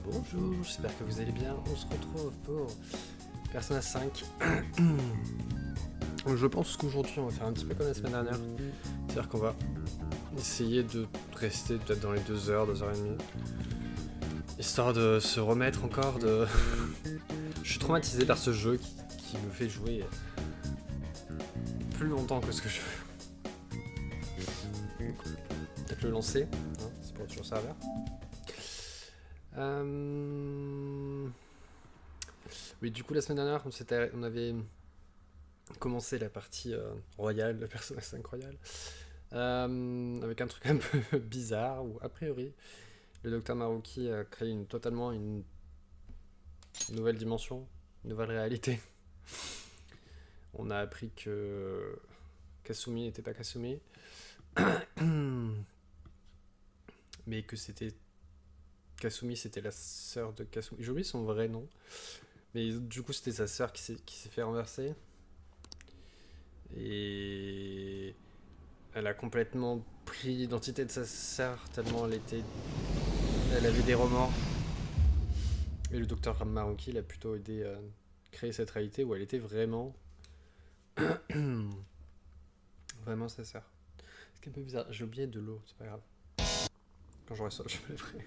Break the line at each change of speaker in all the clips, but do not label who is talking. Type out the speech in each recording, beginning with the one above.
Bonjour, j'espère que vous allez bien. On se retrouve pour Persona 5. Je pense qu'aujourd'hui on va faire un petit peu comme la semaine dernière. C'est-à-dire qu'on va essayer de rester peut-être dans les 2 heures, 2h30. Histoire de se remettre encore de... Je suis traumatisé par ce jeu qui me fait jouer plus longtemps que ce que je veux. Peut-être le lancer, hein, c'est pour être sur le serveur. Oui, du coup la semaine dernière on avait commencé la partie royale, le Persona 5 royal, avec un truc un peu bizarre où a priori le docteur Maruki a créé totalement une nouvelle dimension, une nouvelle réalité. On a appris que Kasumi n'était pas Kasumi, mais que c'était Kasumi, c'était la sœur de Kasumi. J'ai oublié son vrai nom, mais du coup c'était sa sœur qui s'est fait renverser. Et elle a complètement pris l'identité de sa sœur tellement elle avait des remords. Et le docteur Maruki l'a plutôt aidé à créer cette réalité où elle était vraiment vraiment sa sœur. C'est un peu bizarre, j'ai oublié de l'eau, c'est pas grave. Quand j'aurai ça, je me lèverai.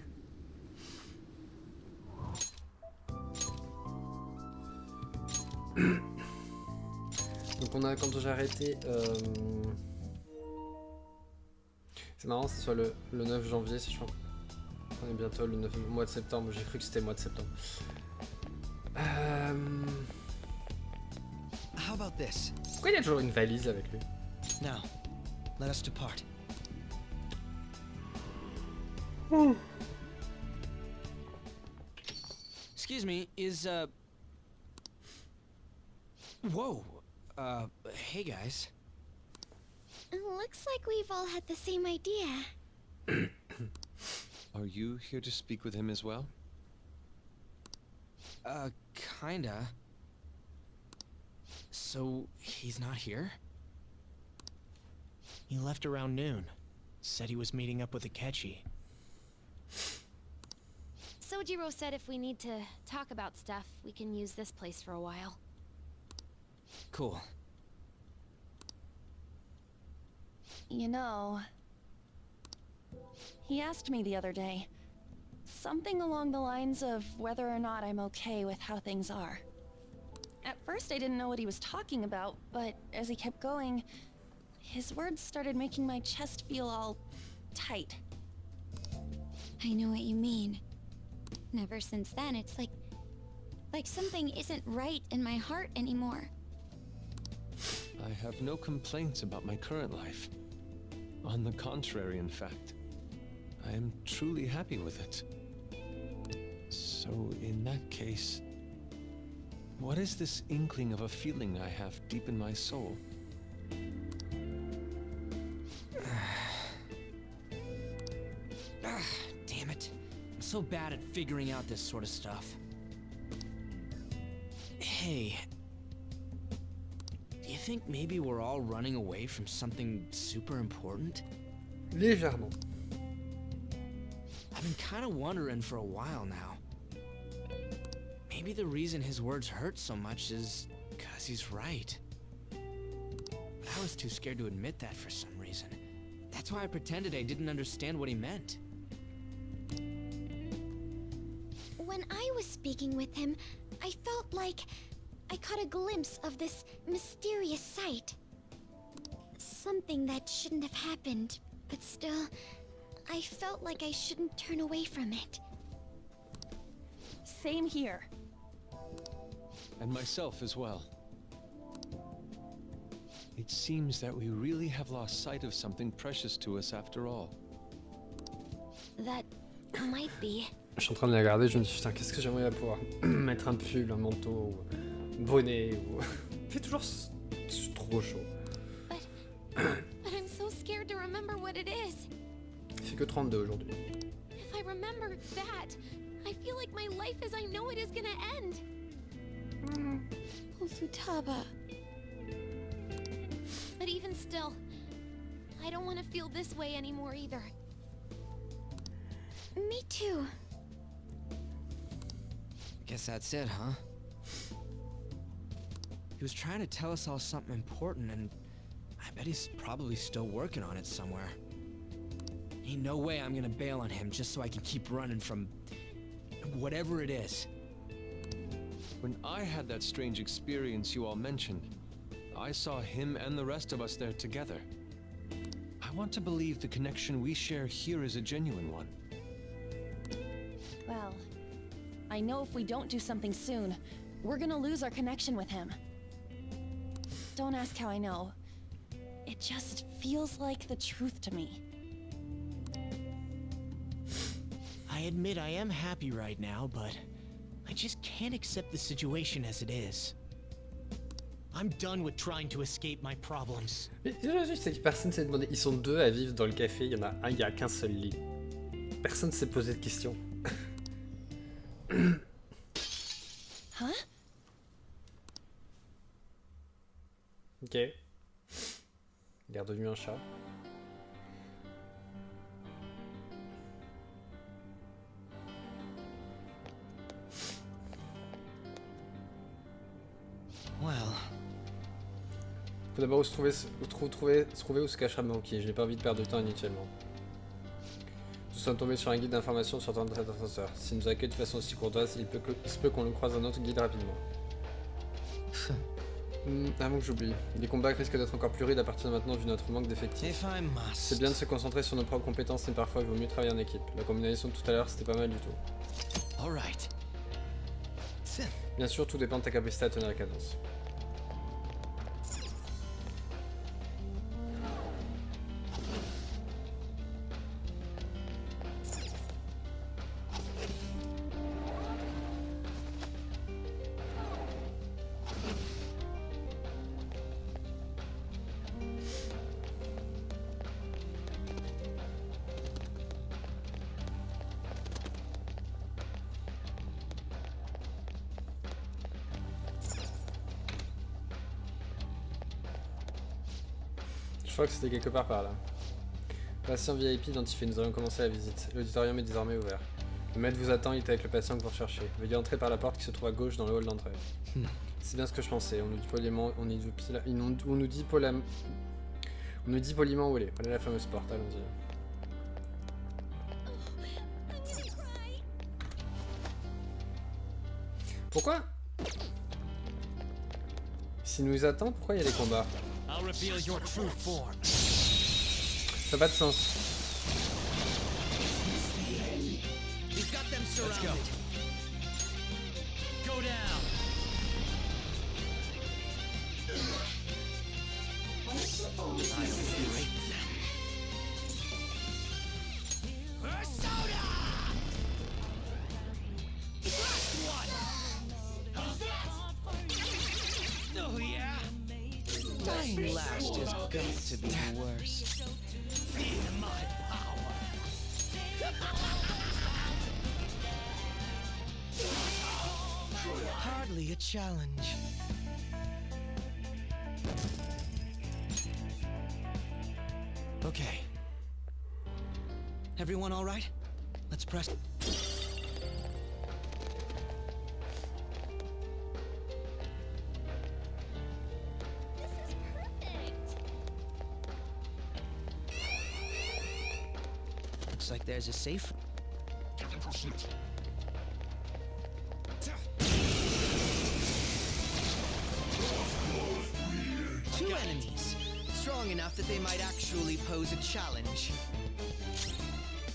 Donc quand j'ai arrêté, c'est marrant, c'est soit le 9 janvier, si je crois. On est bientôt le mois de septembre, j'ai cru que c'était le mois de septembre.
How about this?
Pourquoi il y a toujours une valise avec lui?
Now, let us depart. Excuse me, Whoa. Hey guys.
Looks like we've all had the same idea.
Are you here to speak with him as well?
Kinda. So, he's not here? He left around noon. Said he was meeting up with Akechi.
Sojiro said if we need to talk about stuff, we can use this place for a while.
Cool.
You know, he asked me the other day, something along the lines of whether or not I'm okay with how things are. At first I didn't know what he was talking about, but as he kept going, his words started making my chest feel all tight.
I know what you mean. And ever since then, it's like something isn't right in my heart anymore.
I have no complaints about my current life. On the contrary, in fact, I am truly happy with it. So, in that case, what is this inkling of a feeling I have deep in my soul?
Damn it. I'm so bad at figuring out this sort of stuff. Hey. Do you think maybe we're all running away from something super important?
Légèrement.
I've been kind of wondering for a while now. Maybe the reason his words hurt so much is because he's right. But I was too scared to admit that for some reason. That's why I pretended I didn't understand what he meant.
When I was speaking with him, I felt like I caught a glimpse of this mysterious sight. Something that shouldn't have happened, but still, I felt like I shouldn't turn away from it.
Same here.
And myself as well. It seems that we really have lost sight of something precious to us after all.
That might be.
Je suis en train de les regarder, je me dis putain, qu'est-ce que j'aimerais pouvoir mettre un pull, un manteau, ou un bonnet, ou... Il fait toujours trop chaud.
But I'm so scared to remember what it is.
Il fait que 32 aujourd'hui.
If I remember that, I feel like my life as I know it is gonna end.
Oh, Futaba.
But even still, I don't want to feel this way anymore either. Me too.
Guess that's it, huh? He was trying to tell us all something important, and I bet he's probably still working on it somewhere. Ain't no way I'm gonna bail on him just so I can keep running from whatever it is.
When I had that strange experience you all mentioned, I saw him and the rest of us there together. I want to believe the connection we share here is a genuine one.
Well, I know if we don't do something soon, we're gonna lose our connection with him. Don't ask how I know. It just feels like the truth to me.
I admit I am happy right now, but I just can't accept the situation as it is. I'm done with trying to escape my problems.
Mais déjà, juste, c'est que personne s'est demandé. Ils sont deux à vivre dans le café, il y en a un, il y a qu'un seul lit. Personne s'est posé de questions.
Huh?
Ok. Il est redevenu un chat.
Well,
Faut d'abord se trouver où se cachera Monkey. Je n'ai pas envie de perdre de temps inutilement. Nous sommes tombés sur un guide d'information sur notre adversaire. S'il nous accueille de façon aussi courtoise, il se peut qu'on le croise un autre guide rapidement. Avant que j'oublie, les combats risquent d'être encore plus rudes à partir de maintenant vu notre manque d'effectifs.
if I must.
C'est bien de se concentrer sur nos propres compétences, mais parfois il vaut mieux travailler en équipe. La combinaison de tout à l'heure, c'était pas mal du tout.
All right.
Bien sûr, tout dépend de ta capacité à tenir la cadence. Je crois que c'était quelque part par là. Patient VIP identifié, nous allons commencer la visite. L'auditorium est désormais ouvert. Le maître vous attend, il est avec le patient que vous recherchez. Veuillez entrer par la porte qui se trouve à gauche dans le hall d'entrée. C'est bien ce que je pensais. On nous dit poliment, on nous dit poliment où elle est. Voilà la fameuse porte, allons-y. Pourquoi? S'il nous attend, pourquoi il y a des combats?
I'll reveal your true form.
Ça n'a pas de sens.
He's got them surrounded.
Go down.
I'll break them.
Persona! Last one. Oh yeah.
Dying last has got to be worse.
Feel my power.
Hardly a challenge. Okay. Everyone all right? Let's press. Looks like there's a safe. Two enemies. Strong enough that they might actually pose a challenge.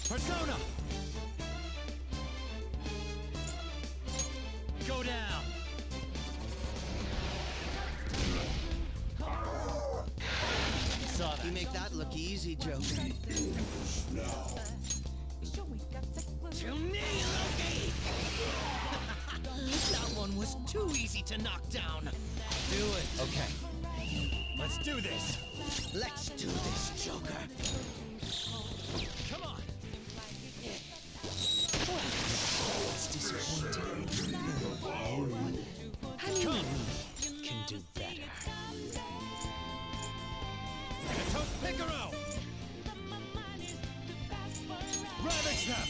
Persona! Go down! Saw that.
You make that look easy, Joker.
To me, Loki! That one was too easy to knock down.
Do it.
Okay. Let's do this.
Let's do this, Joker.
Come on.
It's disappointing. You can do better.
Toast Picaro! Ravage them!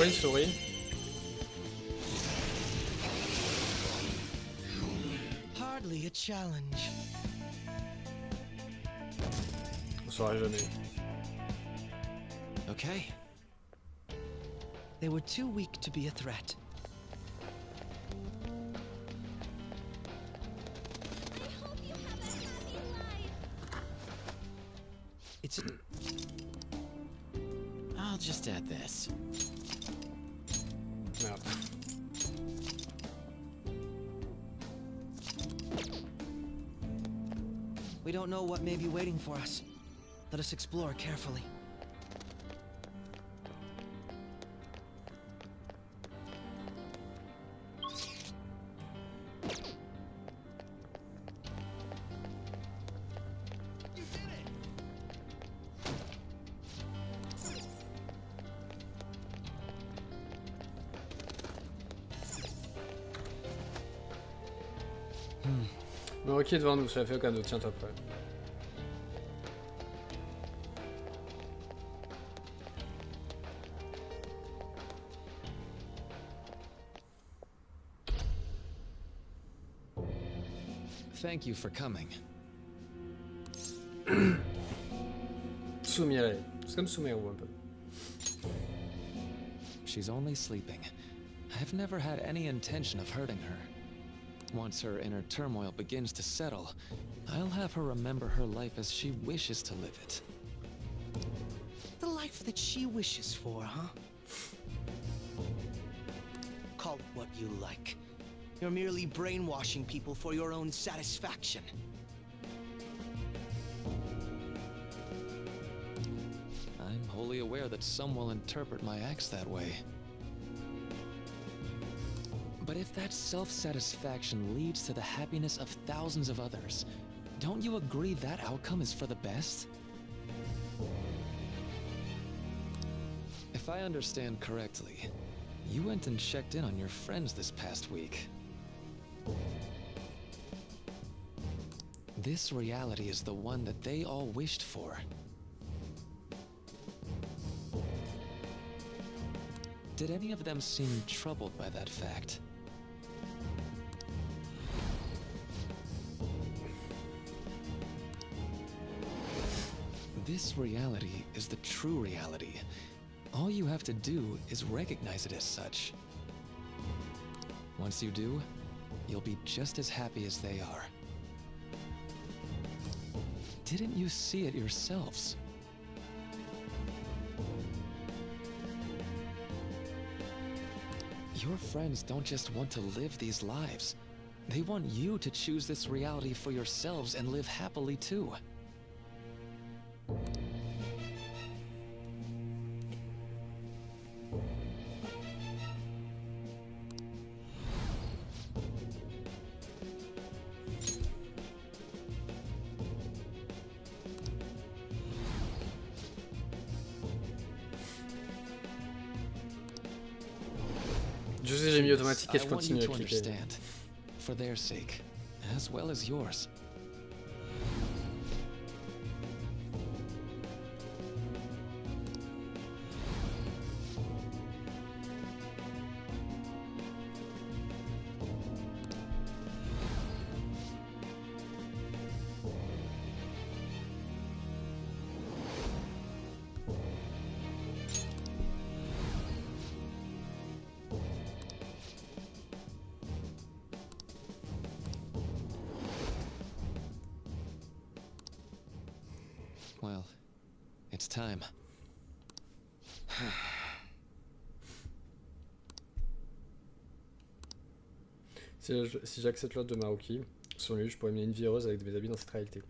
Pourquoi il sourit?
Hardly a challenge.
On saura jamais.
Okay. They were too weak to be a threat.
I hope you have a happy life.
It's a... I'll just add this.
Merde.
We don't know what may be waiting for us. Let us explore carefully.
Bon, ok, devant nous, ça a fait aucun doute. Tiens-toi prêt.
Thank you for coming.
Soumire. C'est comme Sumeru un peu.
She's only sleeping. I've never had any intention of hurting her. Once her inner turmoil begins to settle, I'll have her remember her life as she wishes to live it.
The life that she wishes for, huh? Call it what you like. You're merely brainwashing people for your own satisfaction.
I'm wholly aware that some will interpret my acts that way. But if that self-satisfaction leads to the happiness of thousands of others, don't you agree that outcome is for the best? If I understand correctly, you went and checked in on your friends this past week. This reality is the one that they all wished for. Did any of them seem troubled by that fact? This reality is the true reality. All you have to do is recognize it as such. Once you do, you'll be just as happy as they are. Didn't you see it yourselves? Your friends don't just want to live these lives. They want you to choose this reality for yourselves and live happily too.
Je sais, j'ai mis automatique et je
I want
continue
you
à
to
cliquer.
understand, for their sake, as well as yours. Well, it's time.
Si j'accepte l'ordre de Maruki, sur lui, je pourrais mener une vie heureuse avec mes amis dans cette réalité.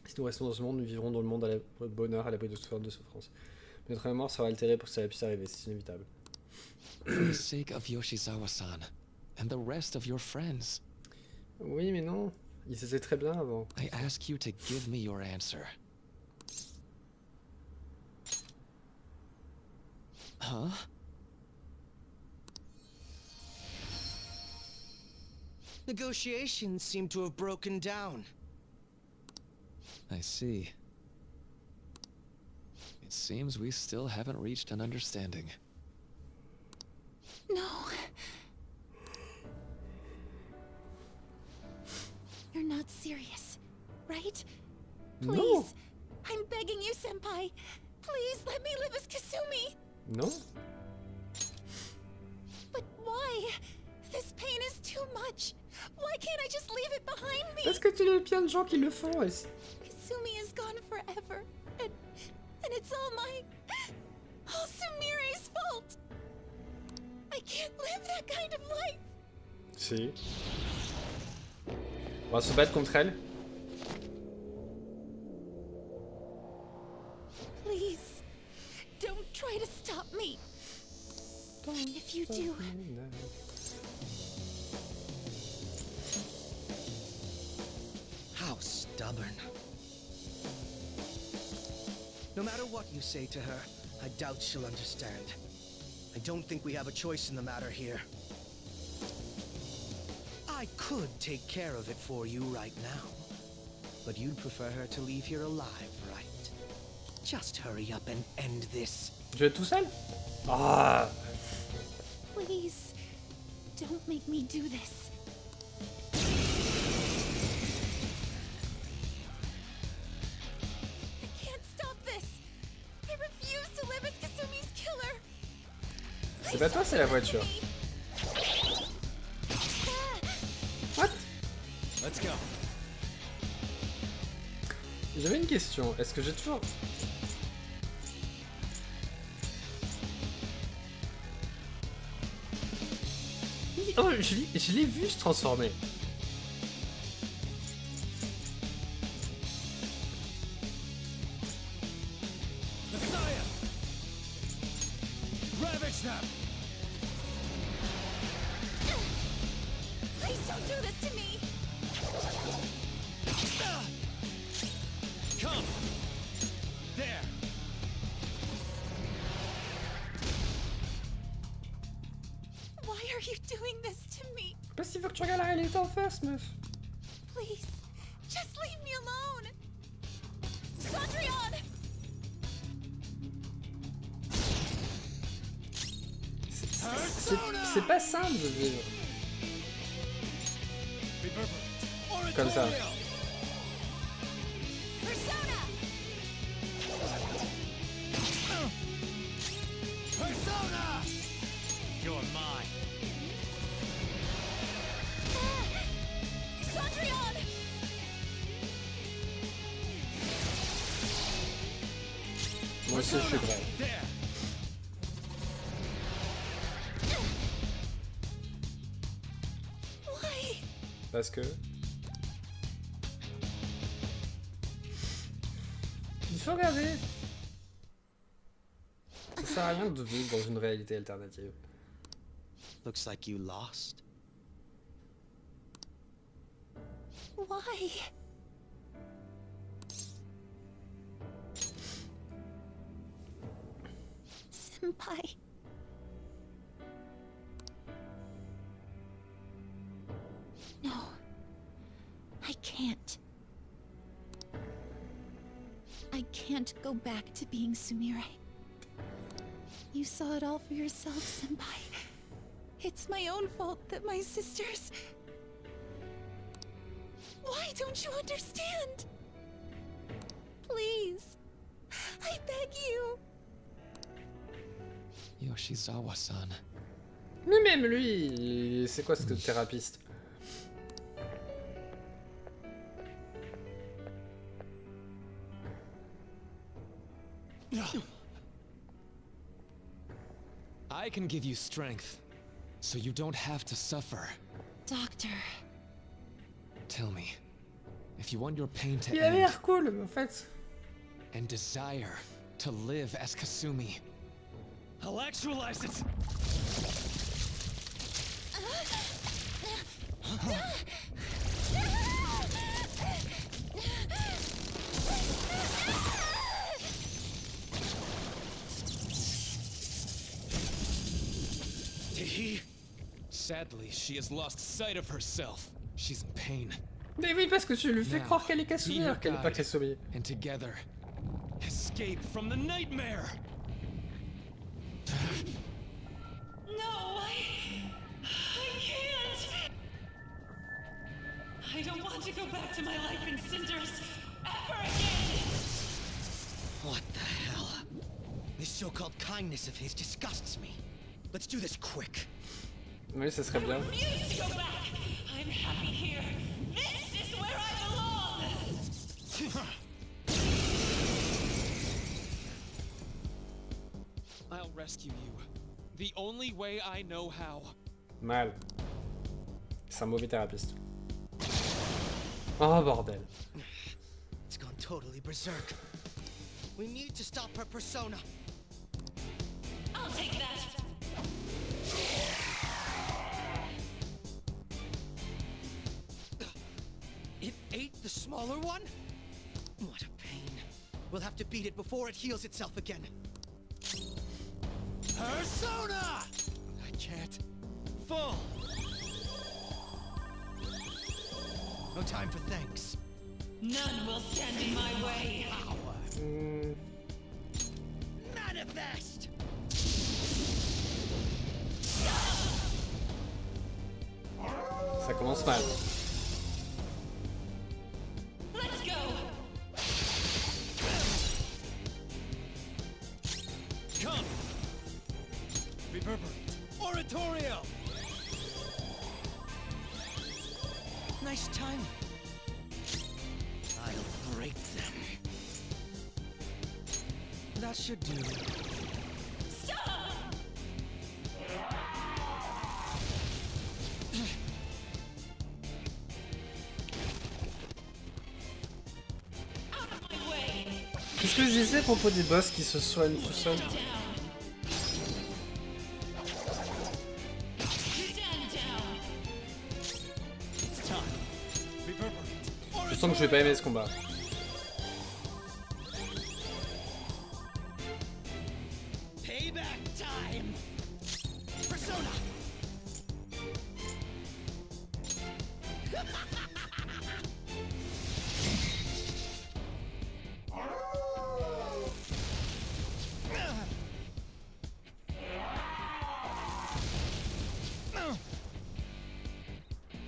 Si nous restons dans ce monde, nous vivrons dans le monde à bonheur, à l'abri de toute forme de souffrance. Mais notre mémoire sera altérée pour que cela puisse arriver, c'est inévitable.
For the sake of Yoshizawa-san, and the rest of your friends.
Oui, mais non. Ils étaient très bien avant.
I ask you to give me your answer. Huh?
Negotiations seem to have broken down.
I see. It seems we still haven't reached an understanding.
No. You're not serious, right? Please.
Non.
I'm begging you, Senpai. Please let me live as Kasumi.
Non.
But why? This pain is too much. Why can't I just leave it behind me?
Parce que tu as plein de gens qui le font. Et
Kasumi is gone forever. And it's all Sumire's fault. I can't live that kind of life.
si. On va se battre contre elle.
Please, don't try to stop me. If you do,
How stubborn. No matter what you say to her, I doubt she'll understand. I don't think we have a choice in the matter here. I could take care of it for you right now. But you'd prefer her to leave here alive, right? Just hurry up and end this.
je vais être tout seul. Ah.
please, don't make me do this. I can't stop this. I refuse to live as Kasumi's killer.
C'est pas toi, c'est la voiture. What?
Let's go.
J'avais une question. Est-ce que j'ai toujours... Oh, je l'ai vu se transformer.
Messiah! Ravage them!
Please don't do this to me.
Come! There!
Why are you doing this to me?
Parce qu'il faut que tu regardes la réalité en face, meuf.
Please, just leave me alone. Cendrillon!
C'est pas simple de vivre comme ça.
Persona!
Persona! You're mine.
Cendrillon!
Moi aussi, je suis prêt.
There!
Why?
Parce que... Il faut regarder. Ça sert à rien de vivre dans une réalité alternative.
Looks like you lost.
Why? Senpai. No. I can't. I can't go back to being Sumire. You saw it all for yourself, Senpai. It's my own fault that my sisters... Why don't you understand? Please. I beg you.
Yoshizawa-san.
Mais même lui, c'est quoi ce thérapeute?
I can give you strength, so you don't have to suffer.
Doctor.
Tell me, if you want your pain to
Il avait
end
l'air cool, en fait.
and desire to live as Kasumi,
I'll actualize it!
Did he?
sadly, she has lost sight of herself. She's in pain.
Mais oui, parce que tu lui fais
Now,
croire qu'elle est
be
Kasumi
her
alors qu'elle est pas
guide,
Kasumi.
and together, escape from the nightmare!
No, I...
I don't want to go back to my life in cinders ever again!
What the hell? This so-called kindness of his disgusts me. Let's do this quick.
Oui, ça serait bien.
Refuse to go back! I'm happy here! This is where I belong!
I'll rescue you. The only way I know how.
Mal. C'est un mauvais thérapeute. Oh bordel.
It's gone totally berserk. We need to stop her persona.
I'll take that!
It ate the smaller one? What a pain. We'll have to beat it before it heals itself again. Persona!
I can't.
Full! No time for thanks.
None will stand in my way!
Manifest!
Ça commence mal.
Let's go!
Come! Reverberate! Oratorio! Nice time. I'll break them. That should do.
Stop! Out of my way!
Qu'est-ce que je disais à propos des boss qui se soignent tout seuls?
Down! Stand down!
It's time. Reverberate.
Je sens que je vais pas aimer ce combat.
Payback time! Persona!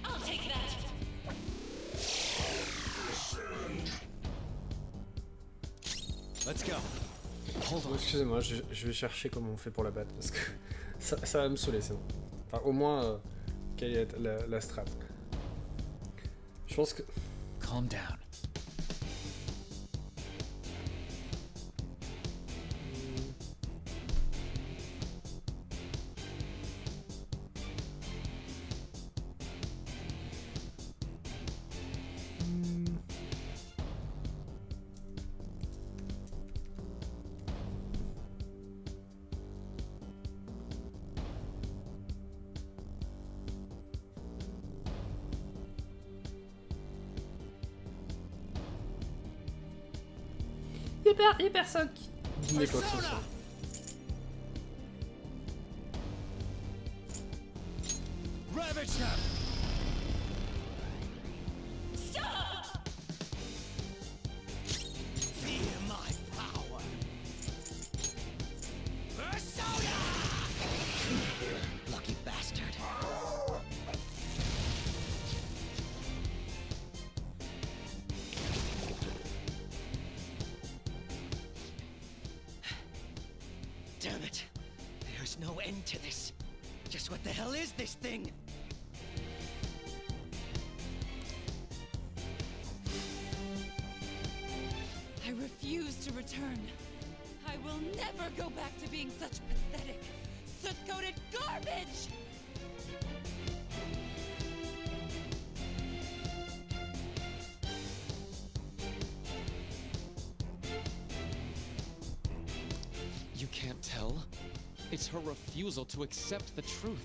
I'll take that!
Let's go.
Oh, excusez-moi, je vais chercher comment on fait pour la battre parce que ça va me saouler sinon. Enfin, au moins, quelle est la strat. Je pense que.
Calm down.
Il y a personne qui dit quoi que ce soit.
Ravage them!
Stop!
Feel my power! Persona! Lucky bastard. Damn it. There's no end to this. Just what the hell is this thing?
I refuse to return. I will never go back to being such pathetic, soot-coated garbage!
You can't tell? It's her refusal to accept the truth.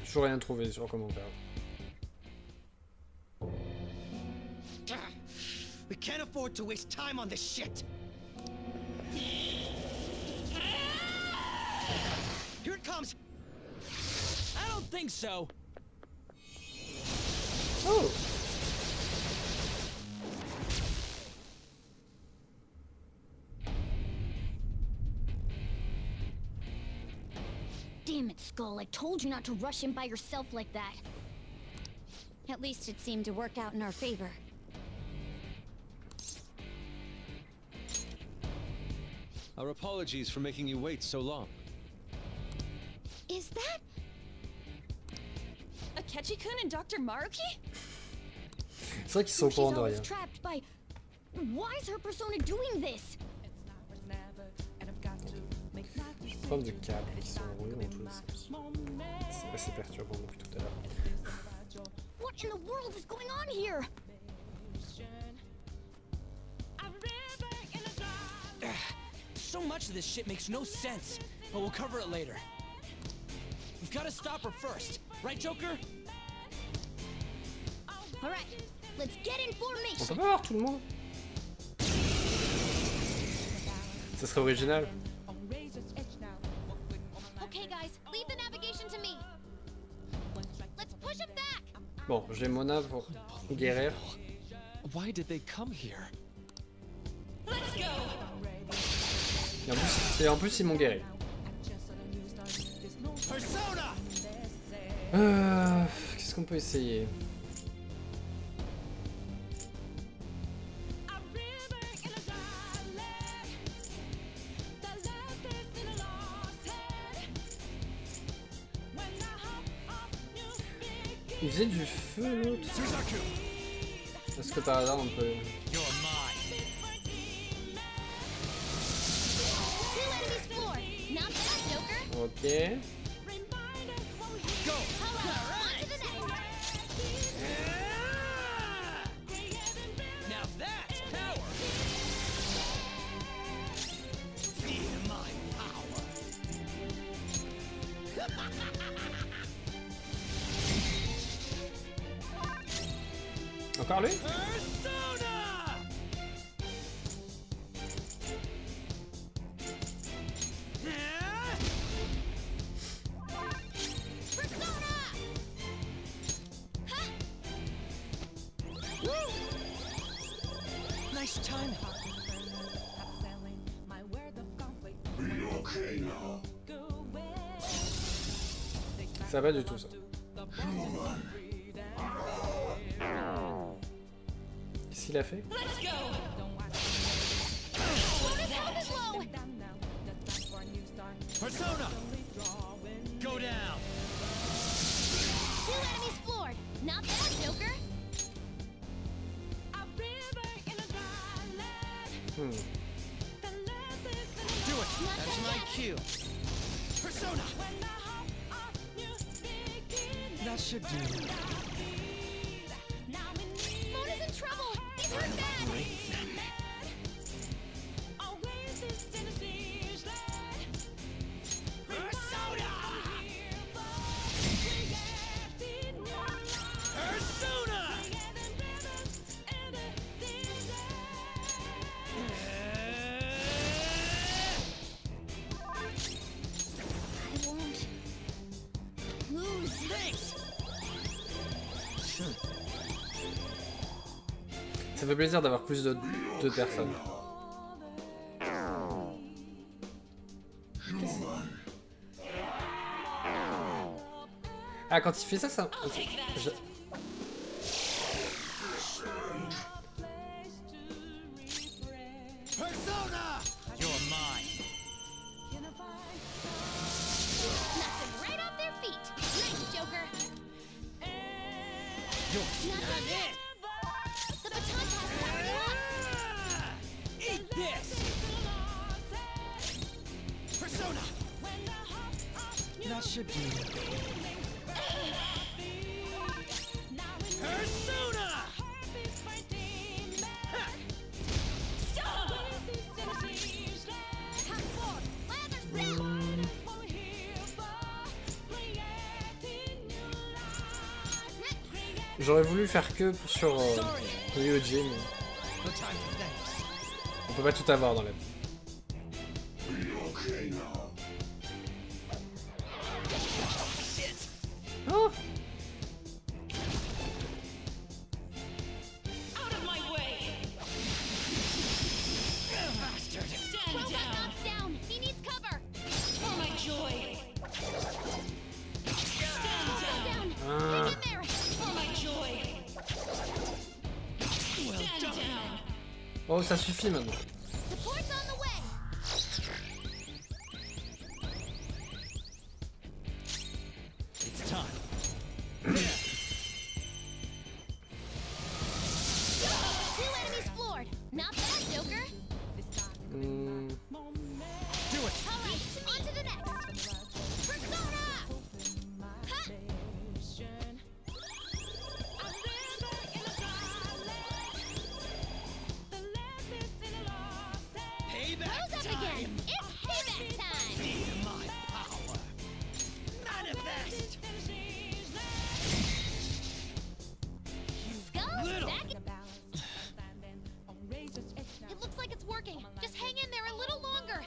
Toujours rien trouvé sur commentaire.
We can't afford to waste time on this shit. Here it comes.
I don't think so.
Oh!
Damn it, Skull. I told you not to rush in by yourself like that. At least it seemed to work out in our favor.
Our apologies for making you wait so long.
Is that...
Akechi-kun and Dr. Maruki?
C'est vrai qu'ils sont au
She's
courant de
always
rien.
trapped by... Why is her persona doing this?
Problème de câbles qui sont enroulés dans tous les sens. C'est assez perturbant depuis tout à l'heure.
What in the world is going on here?
So much of this shit makes no sense, but we'll cover it later. We've got to stop her first, right, Joker?
All right, let's get in
On
formation.
peut pas voir tout le monde. Ça serait original.
Okay, guys, leave the navigation to me. Let's push him back.
Bon, j'ai Mona pour guérir.
Why did they come here?
Et en plus ils m'ont guéri.
Persona!
Qu'est-ce qu'on peut essayer? Il faisait du feu l'autre. Est-ce que par hasard on peut...
You're mine.
Two enemies floored. Not bad, Joker.
Ok.
Go!
On to the next.
Now that's power! Feel my power!
Encore lui?
Persona!
Persona! Huh? Woo!
Nice timing.
Ça va du tout ça. Qu'est-ce qu'il a fait?
Persona! Go down!
Two enemies floored. Not bad, Joker.
Hmm.
Do it! That's my cue. Persona! That should do.
Mona's in trouble. He's hurt bad.
Persona! Persona!
I won't lose.
Thanks!
Ça fait plaisir d'avoir plus de personnes. Ah, quand il fait ça, ça... je-
Persona! You're mine.
Knocks them right off their feet. Nice, Joker.
You're
Not done yet. The baton toss powered you up.
Eat this! Persona! That should do. Persona!
J'aurais voulu faire que sur Ryoji, mais
No time for thanks.
on peut pas tout avoir dans la vie. Oh!
Robot knocks down. He needs cover.
For my joy.
Oh, ça suffit maintenant.
Support's on the way.
It's time.
Two enemies floored. Not bad, Joker.
Hmm.
Do it.
All right, on to the next. Persona! Ha!
Payback
Who's up again? It's payback time!
Feel my power. Manifest.
Skull,
Little.
back in... It looks like it's working. Just hang in there a little longer.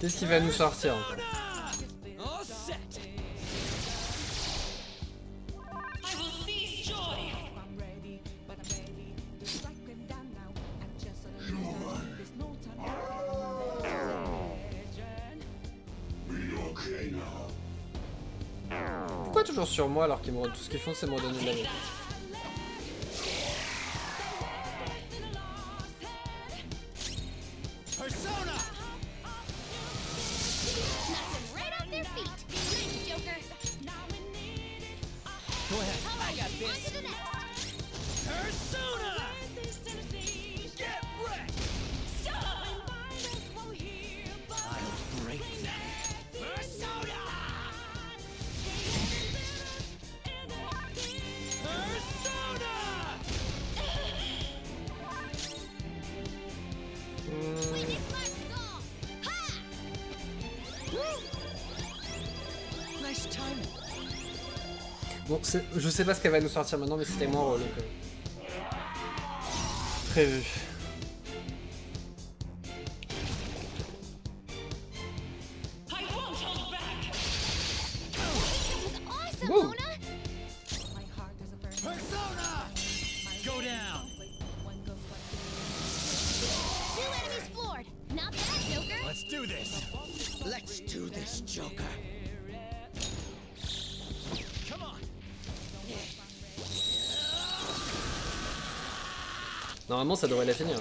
Qu'est-ce qui va nous sortir encore?
All set.
I will seize joy.
Pourquoi toujours sur moi alors qu'ils me... tout ce qu'ils font c'est me redonner de la vie?
Persona.
Knock them right off their feet. Nice, Joker.
Go ahead.
All right,
I got
on
this.
to the next.
Persona. Get wrecked. I'll break that. Persona. Persona.
We need my skull. Ha!
Nice timing.
Bon, je sais pas ce qu'elle va nous sortir maintenant, mais c'était moins rôle. Donc, prévu.
I won't hold back.
That was awesome,
Whoa.
Mona.
Persona. Go down.
Two enemies floored. Not bad, Joker.
Let's do this. Let's do this, Joker. Come on.
Normalement, ça devrait la finir.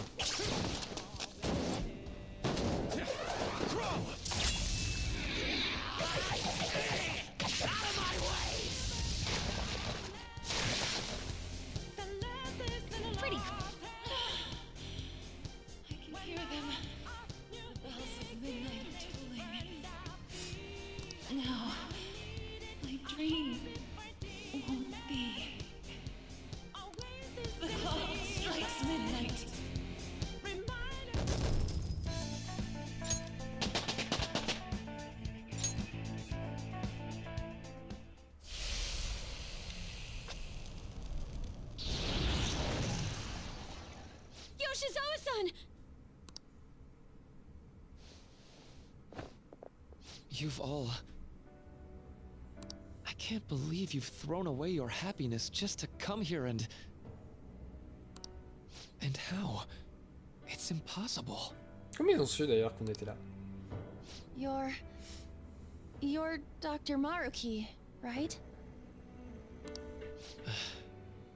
Pretty.
I can hear them. The bells of midnight are tolling. No, my dream won't be. The clock strikes midnight.
Yoshizawa-san!
You've all... I can't believe you've thrown away your happiness just to come here and... And how? It's impossible.
Comment ils ont su d'ailleurs qu'on était là?
You're Dr. Maruki, right?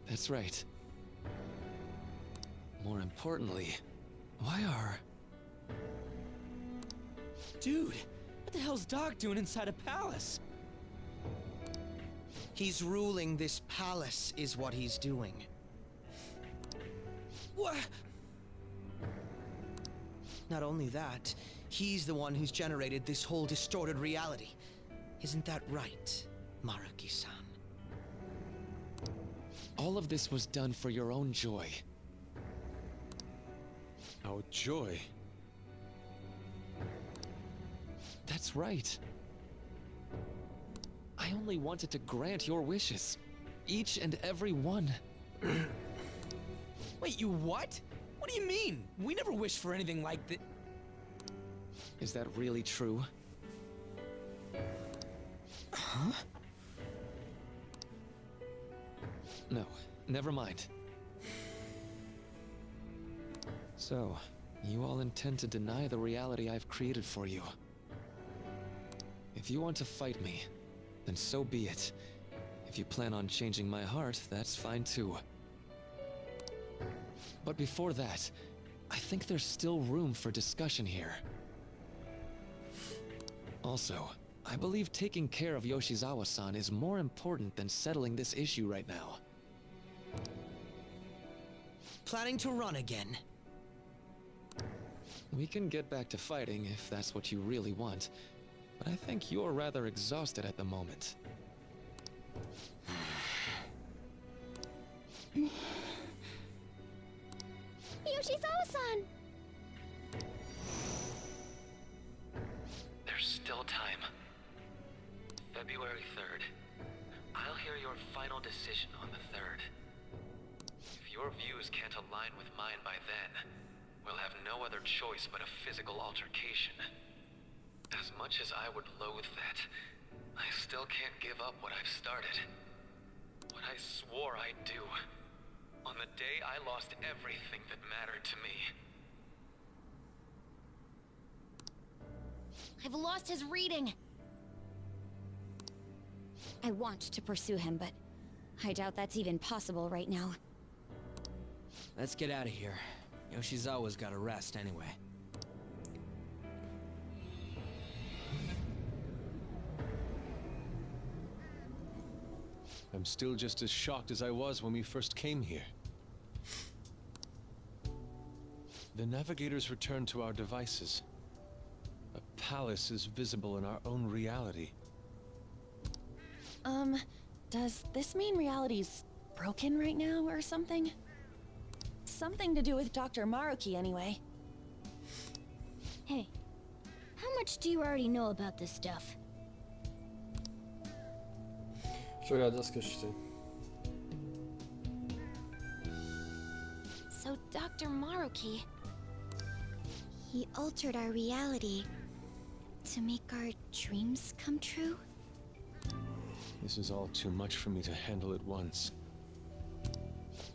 That's right. More importantly, why are...
Dude, what the hell's Doc doing inside a palace?
He's ruling this palace, is what he's doing.
What?
Not only that, he's the one who's generated this whole distorted reality. Isn't that right, Maruki-san?
All of this was done for your own joy.
Our joy.
That's right. I only wanted to grant your wishes. Each and every one.
Wait, you what? What do you mean? We never wished for anything like that.
Is that really true?
Huh?
No, never mind. So, you all intend to deny the reality I've created for you. If you want to fight me, then so be it. If you plan on changing my heart, that's fine too. But before that, I think there's still room for discussion here. Also, I believe taking care of Yoshizawa-san is more important than settling this issue right now.
Planning to run again?
We can get back to fighting if that's what you really want, but I think you're rather exhausted at the moment.
Yoshizawa-san!
There's still time. February 3rd. I'll hear your final decision on the 3rd. If your views can't align with mine by then, we'll have no other choice but a physical altercation. As much as I would loathe that, I still can't give up what I've started. What I swore I'd do. On the day I lost everything that mattered to me.
I've lost his reading. I want to pursue him, but I doubt that's even possible right now.
Let's get out of here. Yoshizawa's gotta rest anyway.
I'm still just as shocked as I was when we first came here. The navigators returned to our devices. A palace is visible in our own reality.
Does this mean reality's broken right now or something? Something to do with Dr. Maruki anyway.
Hey, how much do you already know about this stuff?
Je regarde dire ce que je sais.
So Dr. Maruki, he altered our reality to make our dreams come true?
This is all too much for me to handle at once.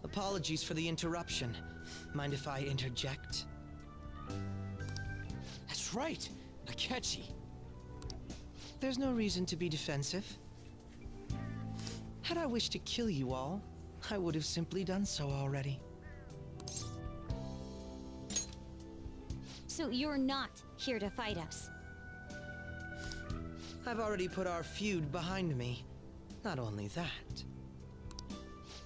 Apologies for the interruption. Mind if I interject?
That's right! Akechi!
There's no reason to be defensive. Had I wished to kill you all, I would have simply done so already.
So you're not here to fight us?
I've already put our feud behind me. Not only that.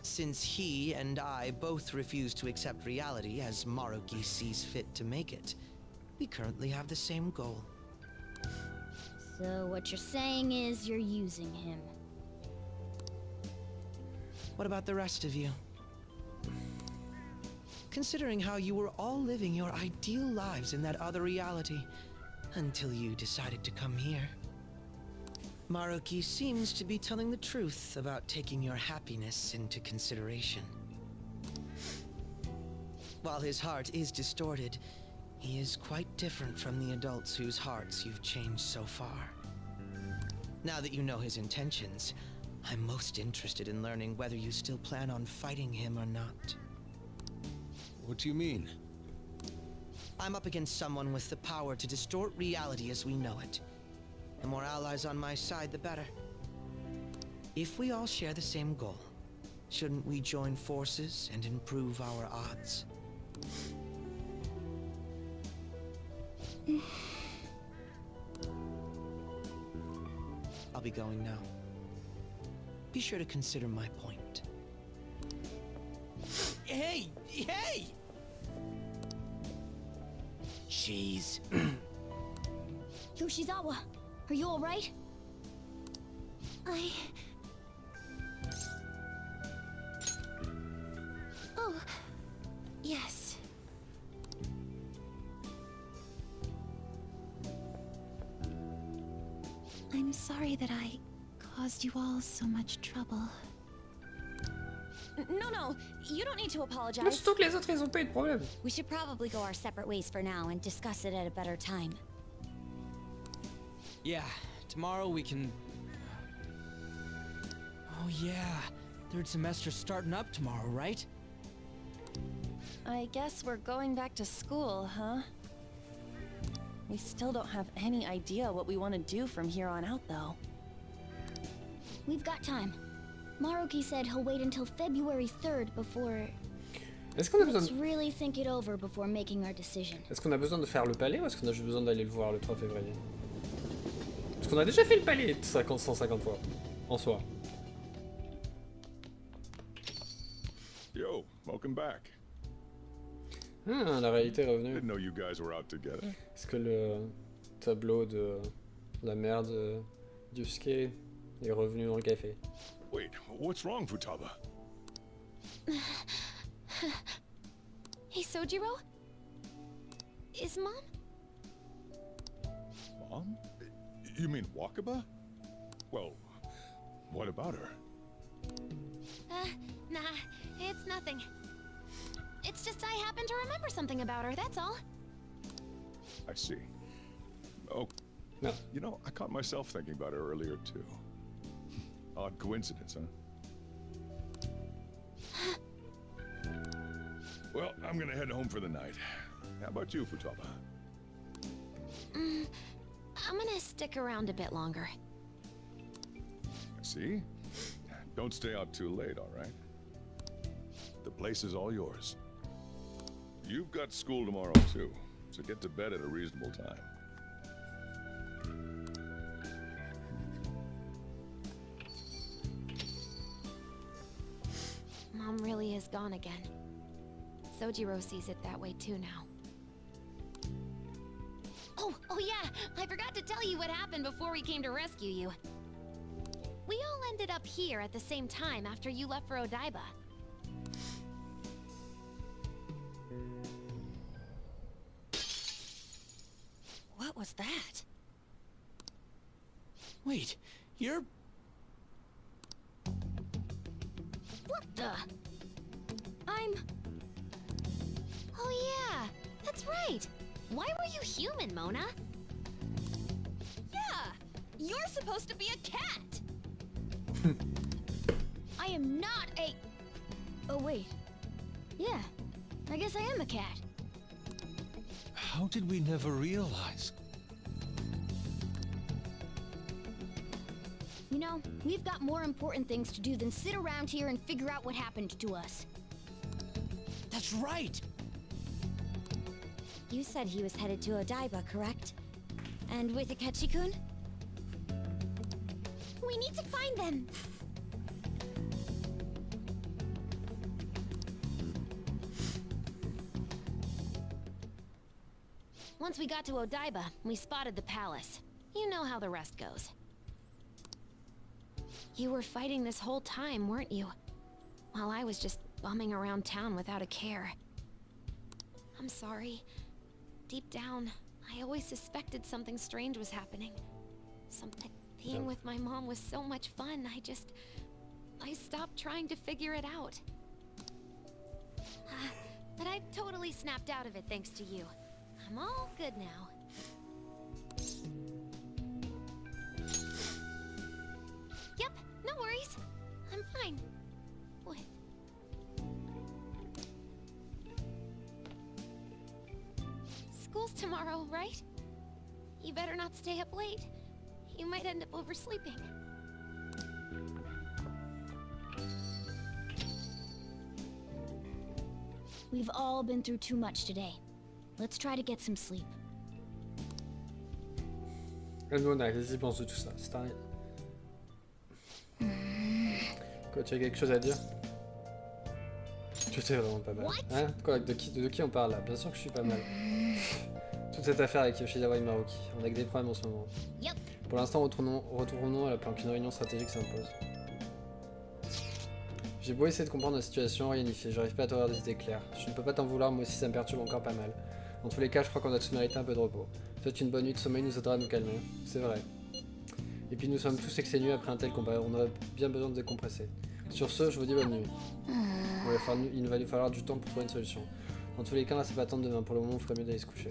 Since he and I both refuse to accept reality as Maruki sees fit to make it, we currently have the same goal.
So what you're saying is you're using him.
What about the rest of you? Considering how you were all living your ideal lives in that other reality, until you decided to come here. Maruki seems to be telling the truth about taking your happiness into consideration. While his heart is distorted, he is quite different from the adults whose hearts you've changed so far. Now that you know his intentions, I'm most interested in learning whether you still plan on fighting him or not.
What do you mean?
I'm up against someone with the power to distort reality as we know it. The more allies on my side, the better. If we all share the same goal, shouldn't we join forces and improve our odds? I'll be going now. Be sure to consider my point.
Hey! Hey! Jeez.
Yoshizawa, are you alright? Oh, yes. I'm sorry that I caused you all so much trouble.
No, you don't need to
Mais
apologize.
surtout que les autres, ils ont pas eu de problème.
We should probably go our separate ways for now and discuss it at a better time.
Yeah, tomorrow we can... Oh yeah, third semester's starting up tomorrow, right?
I guess we're going back to school, huh? We still don't have any idea what we want to do from here on out, though.
We've got time. Maruki said he'll wait until February 3rd before...
Est-ce qu'on a besoin
Let's
de...
really think it over before making our decision.
Est-ce qu'on a besoin de faire le palais ou est-ce qu'on a juste besoin d'aller le voir le 3 février? Parce qu'on a déjà fait le palais 150 fois, en soi.
Yo, welcome back.
Ah, la réalité est revenue.
Didn't know you guys were out together.
Est-ce que le tableau de la mère de Yusuke est revenu dans le café?
Wait, what's wrong, Futaba?
Hey, Sojiro? Is Mom?
Mom? You mean Wakaba? Well, what about her?
Nah, it's nothing. It's just I happen to remember something about her, that's all.
I see. Oh,
No.
you know, I caught myself thinking about her earlier, too. Odd coincidence, huh? Well, I'm gonna head home for the night. How about you, Futaba?
I'm gonna stick around a bit longer.
See? Don't stay out too late, all right? The place is all yours. You've got school tomorrow, too, so get to bed at a reasonable time.
Mom really is gone again. Sojiro sees it that way too now. Oh yeah, I forgot to tell you what happened before we came to rescue you. We all ended up here at the same time after you left for Odaiba.
What was that?
Wait, you're...
What the? I'm... Oh yeah, that's right. Why were you human, Mona?
Yeah! You're supposed to be a cat!
I am not a... Oh wait. Yeah, I guess I am a cat.
How did we never realize?
You know, we've got more important things to do than sit around here and figure out what happened to us.
That's right!
You said he was headed to Odaiba, correct? And with Akechi-kun? We need to find them! Once we got to Odaiba, we spotted the palace. You know how the rest goes. You were fighting this whole time, weren't you? While I was just bumming around town without a care. I'm sorry. Deep down, I always suspected something strange was happening. Something being with my mom was so much fun, I stopped trying to figure it out. But I totally snapped out of it thanks to you. I'm all good now. Yep, no worries. I'm fine. What? School's tomorrow, right? You better not stay up late. You might end up oversleeping. We've all been through too much today. Let's try to get some sleep.
Mona, qu'est-ce qu'il pense de tout ça? C'est un... Quoi, tu as quelque chose à dire? Tu étais vraiment pas mal. Hein? Quoi, de qui on parle là? Bien sûr que je suis pas mal. Toute cette affaire avec Yoshizawa et Maruki, on a que des problèmes en ce moment.
Yep.
Pour l'instant, retournons à la plan qu'une réunion stratégique s'impose. J'ai beau essayer de comprendre la situation, rien n'y fait, j'arrive pas à t'avoir des idées claires. Je ne peux pas t'en vouloir, moi aussi ça me perturbe encore pas mal. Dans tous les cas, je crois qu'on a tous mérité un peu de repos. Peut-être une bonne nuit de sommeil nous aidera à nous calmer, c'est vrai. Et puis nous sommes tous exténués après un tel combat, on aurait bien besoin de décompresser. Sur ce, je vous dis bonne nuit. Il va nous falloir du temps pour trouver une solution. Dans tous les cas, c'est pas attendre demain, pour le moment, il ferait mieux d'aller se coucher.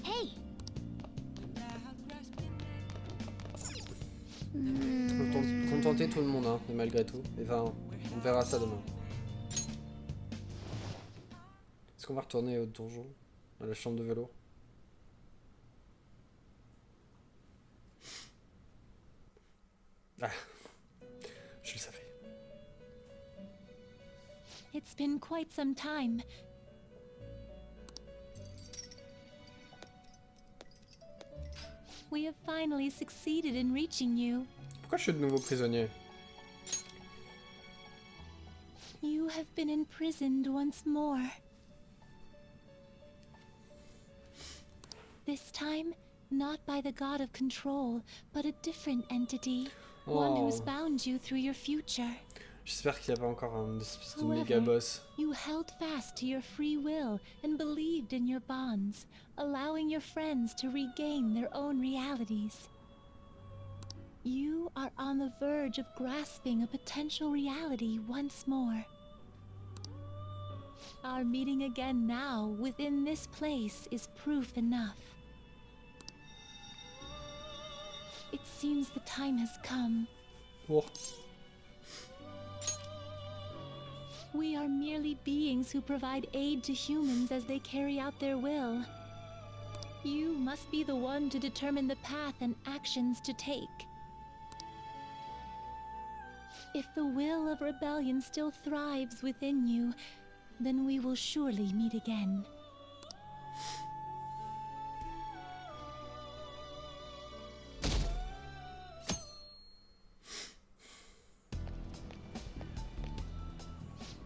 Hey!
Contenter tout le monde, hein, mais malgré tout. Et enfin, on verra ça demain. Est-ce qu'on va retourner au donjon? À la chambre de vélo? Ah, je le savais.
It's been quite some time. We have finally succeeded in reaching you.
Pourquoi je suis de nouveau prisonnier?
You have been imprisoned once more. This time, not by the god of control, but a different entity. One who's bound you through your future.
J'espère qu'il n'y a pas encore un espèce de
However,
méga boss.
You held fast to your free will and believed in your bonds, allowing your friends to regain their own realities. You are on the verge of grasping a potential reality once more. Our meeting again now within this place is proof enough. It seems the time has come.
Oh.
We are merely beings who provide aid to humans as they carry out their will. You must be the one to determine the path and actions to take. If the will of rebellion still thrives within you, then we will surely meet again.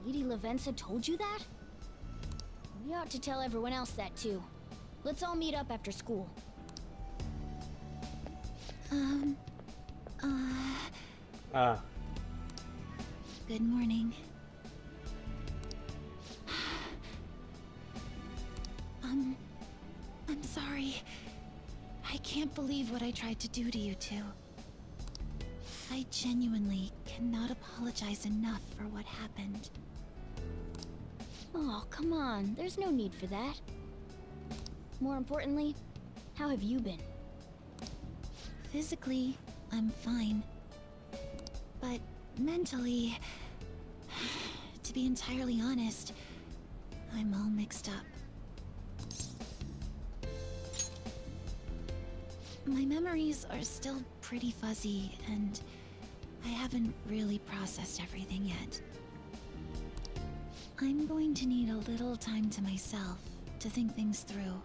Lady Lavenza told you that? We ought to tell everyone else that too. Let's all meet up after school.
Ah.
Good morning. I'm sorry. I can't believe what I tried to do to you two. I genuinely cannot apologize enough for what happened.
Oh, come on. There's no need for that. More importantly, how have you been?
Physically, I'm fine. But mentally, to be entirely honest, I'm all mixed up. My memories are still pretty fuzzy, and I haven't really processed everything yet. I'm going to need a little time to myself to think things through.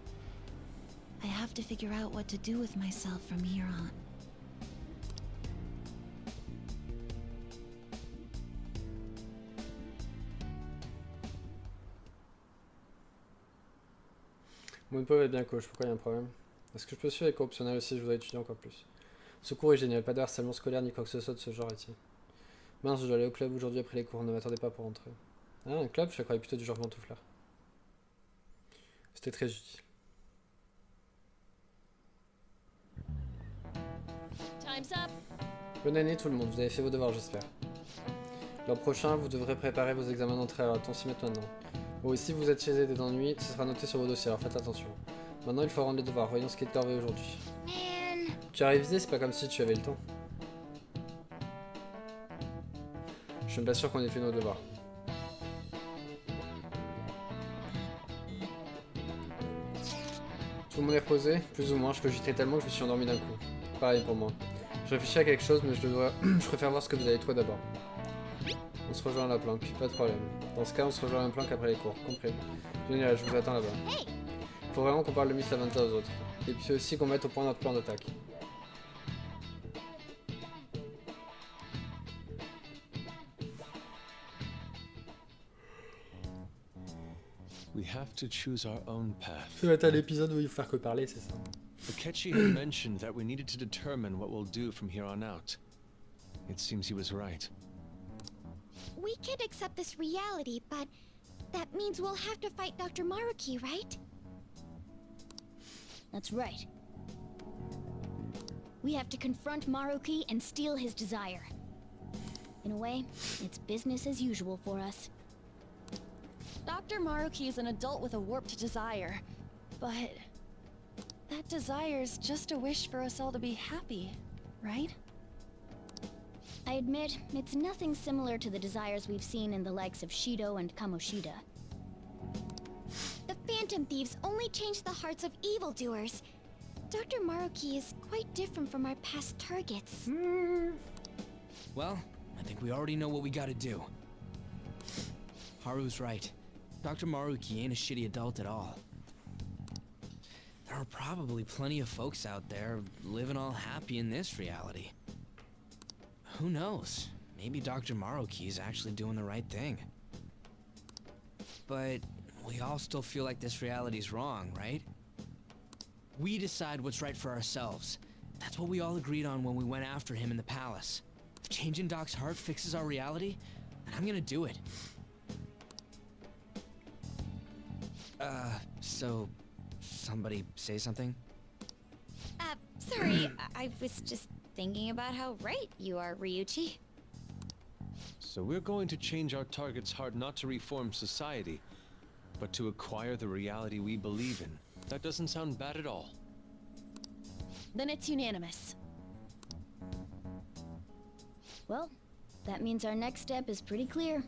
I have to figure out what to do with myself from here on.
Mon pauvre est bien coach, pourquoi il y a un problème? Est-ce que je peux suivre les cours optionnels aussi? Je voudrais étudier encore plus. Ce cours est génial, pas de harcèlement scolaire ni quoi que ce soit de ce genre ici. Mince, je dois aller au club aujourd'hui après les cours, ne m'attendez pas pour rentrer. Ah, un club? Je la croyais plutôt du genre pantouflard. C'était très utile.
Time's up.
Bonne année tout le monde, vous avez fait vos devoirs j'espère. L'an prochain, vous devrez préparer vos examens d'entrée, alors on s'y met maintenant. Bon, et si vous êtes chez des ennuis, ce sera noté sur vos dossiers, alors faites attention. Maintenant, il faut rendre les devoirs, voyons ce qui est corvé aujourd'hui.
Man.
Tu as révisé, c'est pas comme si tu avais le temps. Je suis même pas sûr qu'on ait fait nos devoirs. Tout le monde est reposé? Plus ou moins, je cogitais tellement que je me suis endormi d'un coup. Pareil pour moi. Je réfléchis à quelque chose, mais je préfère voir ce que vous avez toi d'abord. On se rejoint à la planque, pas de problème. Dans ce cas, on se rejoint à la planque après les cours, compris. Génial, je vous attends là-bas. Faut vraiment qu'on parle de Miss Lavenza aux autres. Et puis aussi qu'on mette au point notre plan d'attaque.
We have to choose our own path.
Ça va être l'épisode où il faut faire que parler, c'est ça.
Akechi had mentioned that we needed to determine what we'll do from here on out. It seems he was right.
We can't accept this reality, but that means we'll have to fight Dr. Maruki, right? That's right. We have to confront Maruki and steal his desire. In a way, it's business as usual for us.
Dr. Maruki is an adult with a warped desire, but that desire's just a wish for us all to be happy, right?
I admit, it's nothing similar to the desires we've seen in the likes of Shido and Kamoshida. The Phantom Thieves only change the hearts of evildoers. Dr. Maruki is quite different from our past targets.
Well, I think we already know what we gotta do.
Haru's right. Dr. Maruki ain't a shitty adult at all. There are probably plenty of folks out there living all happy in this reality. Who knows? Maybe Dr. Maruki's actually doing the right thing. But we all still feel like this reality's wrong, right? We decide what's right for ourselves. That's what we all agreed on when we went after him in the palace. If changing Doc's heart fixes our reality, then I'm gonna do it. So somebody say something?
Sorry, I was just thinking about how right you are, Ryuichi.
So we're going to change our target's heart not to reform society, but to acquire the reality we believe in. That doesn't sound bad at all.
Then it's unanimous.
Well, that means our next step is pretty clear.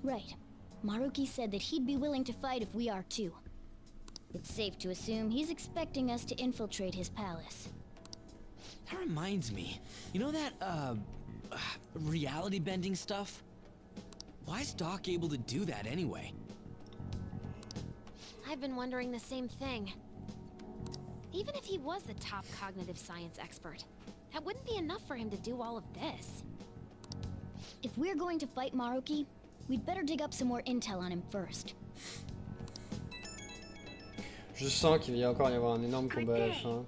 Right. Maruki said that he'd be willing to fight if we are too. It's safe to assume he's expecting us to infiltrate his palace.
That reminds me. You know that, reality bending stuff? Why is Doc able to do that anyway?
I've been wondering the same thing. Even if he was the top cognitive science expert, that wouldn't be enough for him to do all of this.
If we're going to fight Maruki, we'd better dig up some more intel on him first.
Je sens qu'il va y encore y avoir un énorme combat à la fin.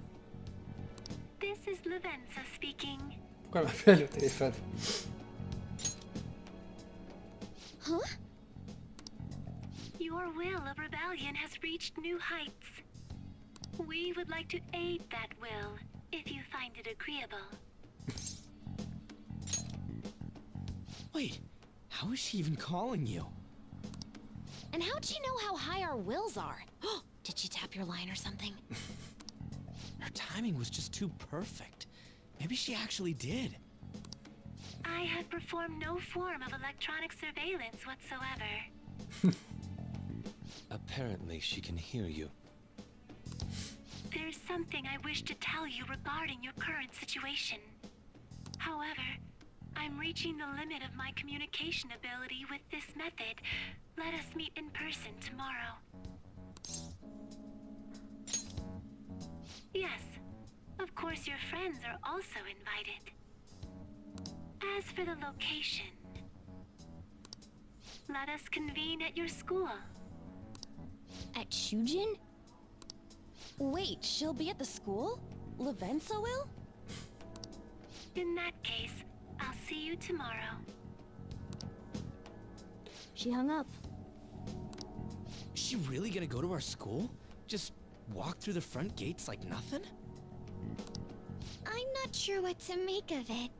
This is Lavenza speaking.
Pourquoi elle m'appelle au téléphone?
Huh?
Your will of rebellion has reached new heights. We would like to aid that will, if you find it agreeable.
Wait, how is she even calling you?
And how'd she know how high our wills are? Did she tap your line or something?
Her timing was just too perfect. Maybe she actually did.
I have performed no form of electronic surveillance whatsoever.
Apparently, she can hear you.
There's something I wish to tell you regarding your current situation. However, I'm reaching the limit of my communication ability with this method. Let us meet in person tomorrow. Yes, of course your friends are also invited. As for the location, let us convene at your school.
At Shujin?
Wait, she'll be at the school? Lavenza will?
In that case, I'll see you tomorrow.
She hung up.
Is she really gonna go to our school? Just walk through the front gates like nothing?
I'm not sure what to make of it.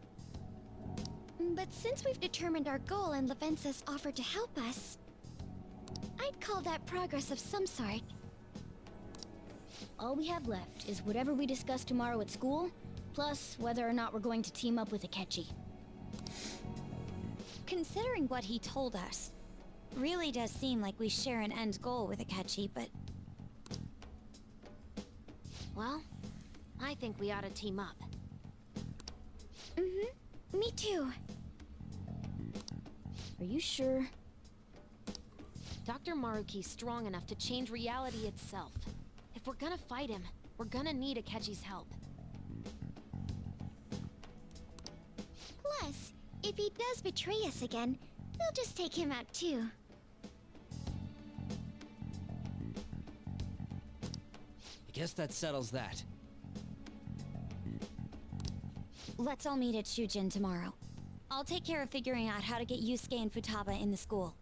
But since we've determined our goal and Lavenza's offered to help us, I'd call that progress of some sort. All we have left is whatever we discuss tomorrow at school, plus whether or not we're going to team up with Akechi.
Considering what he told us, really does seem like we share an end goal with Akechi, but...
Well, I think we ought to team up.
Me too. Are you sure?
Dr. Maruki's strong enough to change reality itself. If we're gonna fight him, we're gonna need Akechi's help.
Plus, if he does betray us again, we'll just take him out too.
I guess that settles that.
Let's all meet at Shujin tomorrow. I'll take care of figuring out how to get Yusuke and Futaba in the school.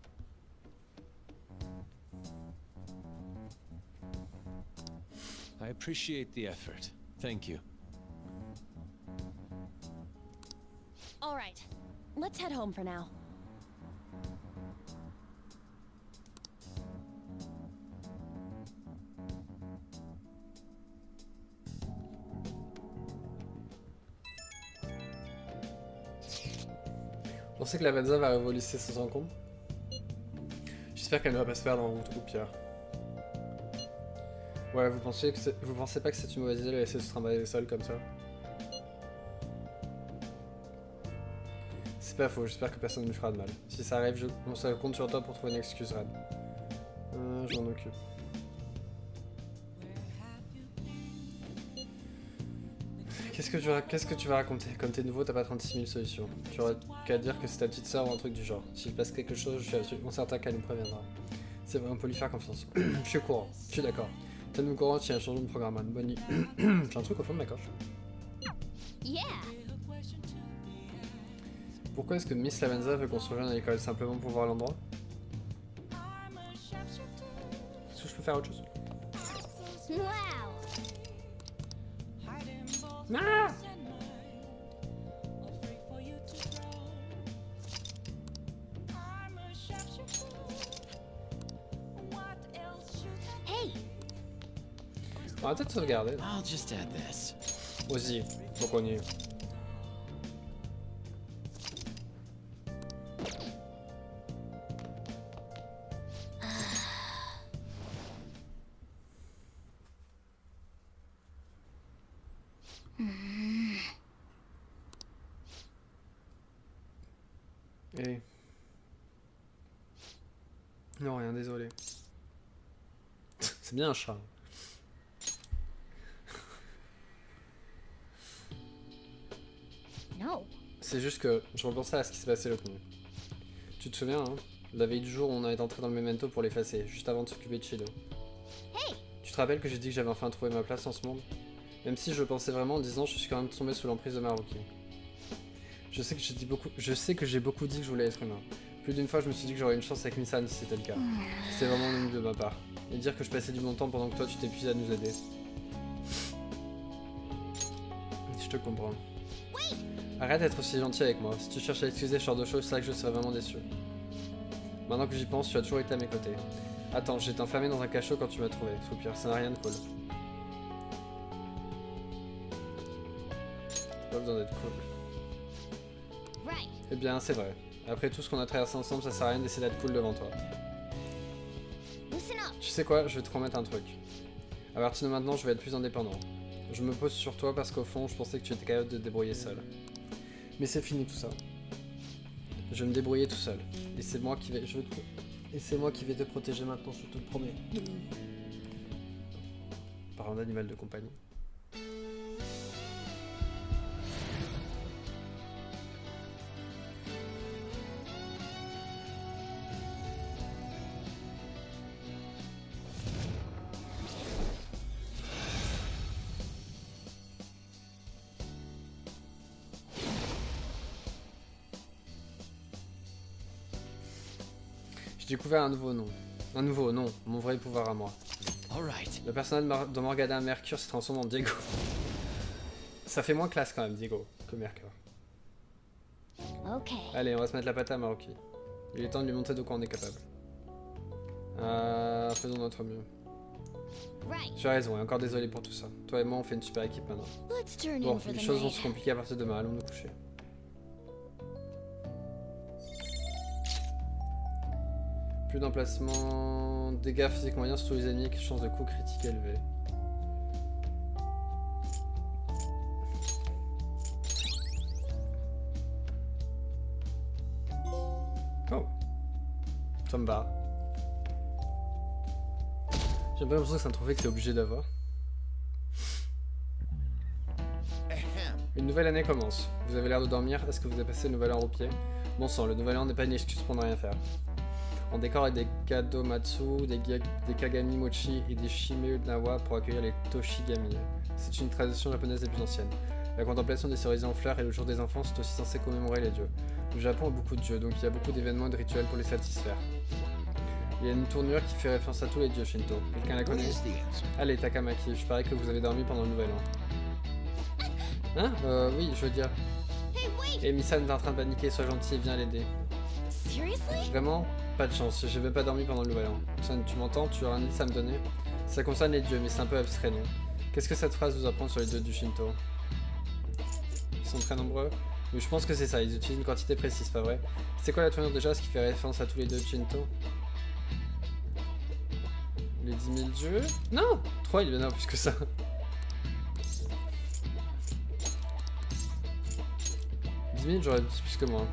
I appreciate the effort. Thank you.
All right, let's head home for now.
Vous pensez que la Venza va révolutionner ses rencontres? J'espère qu'elle ne va pas se perdre en route, ou pire. Ouais, vous pensez pas que c'est une mauvaise idée de la laisser se trimballer seule comme ça? C'est pas faux, j'espère que personne ne me fera de mal. Si ça arrive, je compte sur toi pour trouver une excuse, Red. Je m'en occupe. Qu'est-ce que tu vas raconter? Comme t'es nouveau, t'as pas 36 000 solutions. Tu aurais qu'à dire que c'est ta petite sœur ou un truc du genre. S'il passe quelque chose, je suis absolument certain qu'elle nous préviendra. C'est vrai, on peut lui faire confiance. Je suis au courant, je suis d'accord. Tiens-nous au courant s'il y a un changement de programme. Bonne nuit. J'ai un truc au fond de ma coche.
Yeah.
Pourquoi est-ce que Miss Lavenza veut qu'on se rejoigne à l'école? Simplement pour voir l'endroit? Est-ce que je peux faire autre chose?
Wow.
Ah!
Hey.
On va peut-être sauvegarder.
I'll just add this.
Aussi, donc on y est. Et... Non, rien, désolé. C'est bien un chat.
No.
C'est juste que je repensais à ce qui s'est passé l'autre nuit. Tu te souviens, hein? La veille du jour où on est entré dans le memento pour l'effacer, juste avant de s'occuper de Chido.
Hey.
Tu te rappelles que j'ai dit que j'avais enfin trouvé ma place dans ce monde? Même si je le pensais vraiment en disant, je suis quand même tombé sous l'emprise de Maruki. Je sais que j'ai beaucoup dit que je voulais être humain. Plus d'une fois, je me suis dit que j'aurais une chance avec Missan si c'était le cas. C'était vraiment l'ennemi de ma part. Et dire que je passais du bon temps pendant que toi tu t'épuisais à nous aider. Je te comprends. Arrête d'être aussi gentil avec moi. Si tu cherches à excuser ce genre de choses, c'est vrai que je serais vraiment déçu. Maintenant que j'y pense, tu as toujours été à mes côtés. Attends, j'étais enfermé dans un cachot quand tu m'as trouvé. Soupir, ça n'a rien de cool. T'as pas besoin d'être cool.
Right.
Eh bien, c'est vrai. Après tout ce qu'on a traversé ensemble, ça sert à rien d'essayer d'être cool devant toi.
Listen up.
Tu sais quoi, je vais te promettre un truc. À partir de maintenant, je vais être plus indépendant. Je me pose sur toi parce qu'au fond, je pensais que tu étais capable de te débrouiller seul. Mais c'est fini tout ça. Je vais me débrouiller tout seul. Et c'est moi qui vais te protéger maintenant, je te le promets. Par un animal de compagnie. J'ai découvert un nouveau nom. Un nouveau nom, mon vrai pouvoir à moi.
Alright.
Le personnage de Morgana Mercure se transforme en Diego. Ça fait moins classe quand même, Diego, que Mercure.
Ok.
Allez, on va se mettre la patate à Maruki. Il est temps de lui montrer de quoi on est capable. Faisons notre mieux.
Right.
Tu as raison, et encore désolé pour tout ça. Toi et moi, on fait une super équipe maintenant.
Let's turn
Bon,
in for
les
the
choses vont
night.
se compliquer à partir de demain, allons nous coucher. Plus d'emplacement, dégâts physiques moyens sur tous les ennemis, chance de coup critique élevée. Oh, ça me va. J'ai pas l'impression que c'est un trophée que t'es obligé d'avoir. Une nouvelle année commence. Vous avez l'air de dormir, est-ce que vous avez passé le nouvel an au pied? Bon sang, le nouvel an n'est pas une excuse pour ne rien faire. On décore avec des Gadomatsu, des Kagami Mochi et des Shime Nawa pour accueillir les Toshigami. C'est une tradition japonaise des plus anciennes. La contemplation des cerisiers en fleurs et le jour des enfants sont aussi censés commémorer les dieux. Le Japon a beaucoup de dieux, donc il y a beaucoup d'événements et de rituels pour les satisfaire. Il y a une tournure qui fait référence à tous les dieux Shinto. Quelqu'un la connaît? Allez, Takamaki, je parie que vous avez dormi pendant le nouvel an. Hein? Oui, je veux dire. Et Misan est en train de paniquer, sois gentil et viens l'aider.
Seriously?
Vraiment? Pas de chance, j'ai même pas dormi pendant le nouvel an. Misan, tu m'entends? Tu auras un indice à me donner? Ça concerne les dieux, mais c'est un peu abstrait, non? Qu'est-ce que cette phrase vous apprend sur les dieux du Shinto? Ils sont très nombreux? Mais je pense que c'est ça, ils utilisent une quantité précise, pas vrai? C'est quoi la tournure déjà, ce qui fait référence à tous les dieux de Shinto? Les 10 000 dieux? Non! 3, il y en a plus que ça. J'aurais dit plus que moi.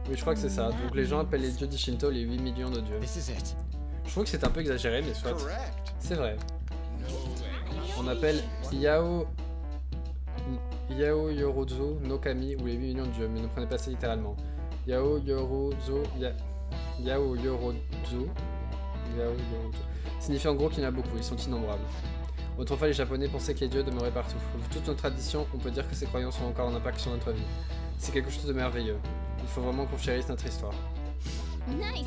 Oui, je crois que c'est ça. Donc les gens appellent les dieux d'Ishinto les 8 millions de dieux. Je trouve que c'est un peu exagéré, mais soit. C'est vrai. On appelle Yao Yorozu no Kami ou les 8 millions de dieux, mais ne prenez pas ça littéralement. Yao Yorozu signifie en gros qu'il y en a beaucoup, ils sont innombrables. Autrefois, les Japonais pensaient que les dieux demeuraient partout. Vu toute notre tradition, on peut dire que ces croyances ont encore un impact sur notre vie. C'est quelque chose de merveilleux. Il faut vraiment qu'on chérisse notre histoire.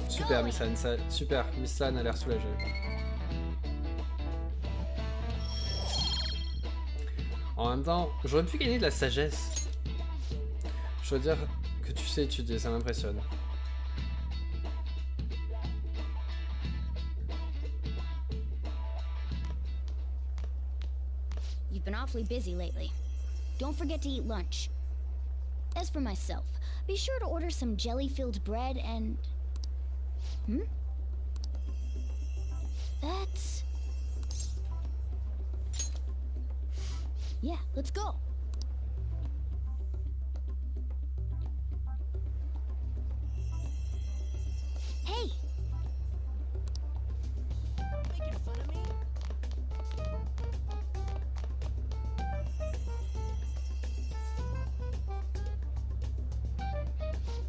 Super, Misslan, super, Misslan a l'air soulagée. En même temps, j'aurais pu gagner de la sagesse. Je dois dire que tu sais étudier, ça m'impressionne.
You've been awfully busy lately. Don't forget to eat lunch. As for myself, be sure to order some jelly-filled bread and... That's... Yeah, let's go. Hey!
Making fun of me?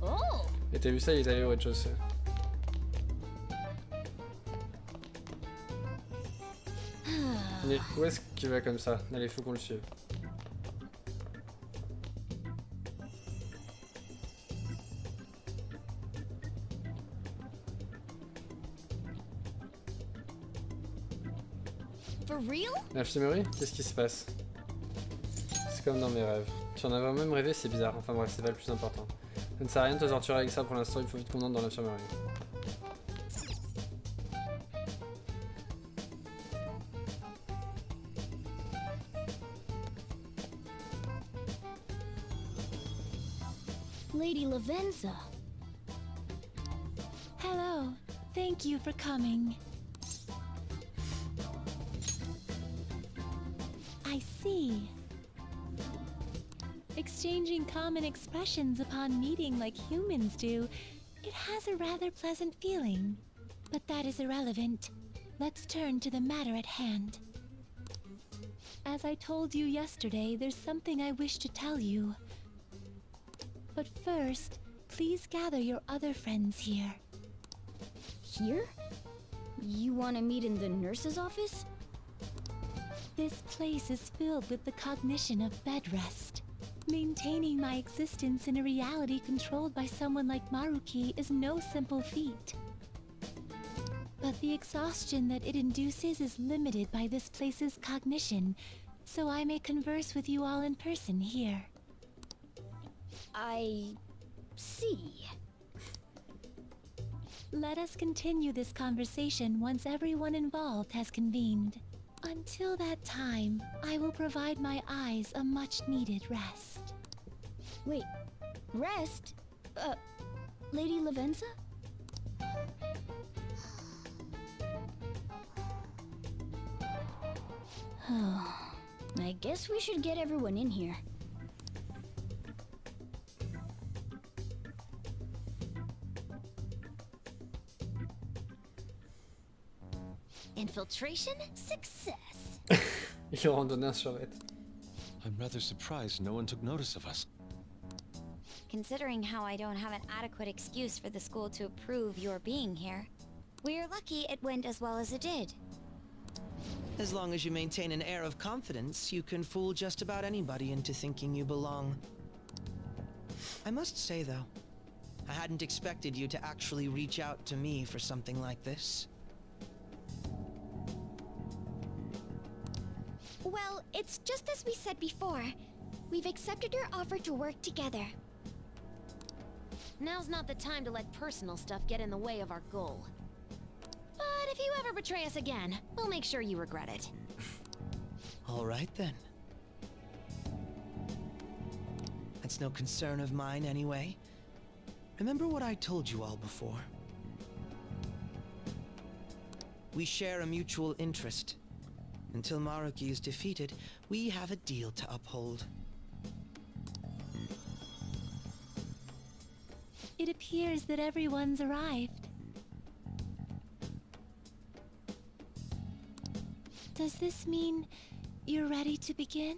Oh!
Et t'as vu ça, il est allé au rez-de-chaussée. Mais où est-ce qu'il va comme ça? Allez, faut qu'on le suive.
For real?
L'infirmerie? Qu'est-ce qui se passe? C'est comme dans mes rêves. Tu en avais même rêvé, c'est bizarre. Enfin bref, c'est pas le plus important. Ça ne sert à rien de te torturer avec ça pour l'instant, il faut vite qu'on entre dans l'infirmerie.
Lady Lavenza.
Hello. Thank you for coming. I see. Exchanging common expressions upon meeting like humans do, it has a rather pleasant feeling. But that is irrelevant. Let's turn to the matter at hand. As I told you yesterday, there's something I wish to tell you. But first, please gather your other friends here.
Here? You want to meet in the nurse's office?
This place is filled with the cognition of bed rest. Maintaining my existence in a reality controlled by someone like Maruki is no simple feat. But the exhaustion that it induces is limited by this place's cognition, so I may converse with you all in person here.
I... see.
Let us continue this conversation once everyone involved has convened. Until that time, I will provide my eyes a much-needed rest.
Wait, rest? Lady Lavenza? I guess we should get everyone in here.
Infiltration success.
Il leur en donnait un survêt.
I'm rather surprised no one took notice of us.
Considering how I don't have an adequate excuse for the school to approve your being here, we're lucky it went as well as it did.
As long as you maintain an air of confidence, you can fool just about anybody into thinking you belong. I must say, though, I hadn't expected you to actually reach out to me for something like this.
Well, it's just as we said before. We've accepted your offer to work together.
Now's not the time to let personal stuff get in the way of our goal. But if you ever betray us again, we'll make sure you regret it.
All right, then. That's no concern of mine, anyway. Remember what I told you all before? We share a mutual interest. Until Maruki is defeated, we have a deal to uphold.
It appears that everyone's arrived. Does this mean you're ready to begin?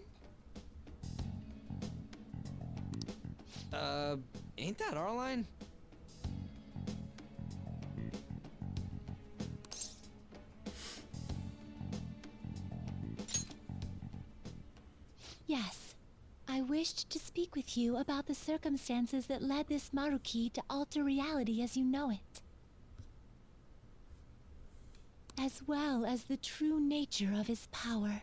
Ain't that our line?
Yes. I wished to speak with you about the circumstances that led this Maruki to alter reality as you know it, as well as the true nature of his power.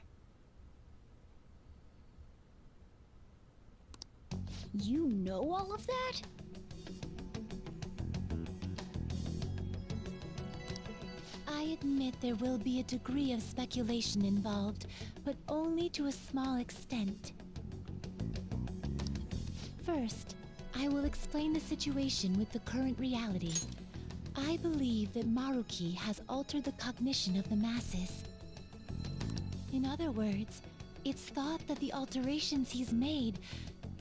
You know all of that?
I admit there will be a degree of speculation involved, but only to a small extent. First, I will explain the situation with the current reality. I believe that Maruki has altered the cognition of the masses. In other words, it's thought that the alterations he's made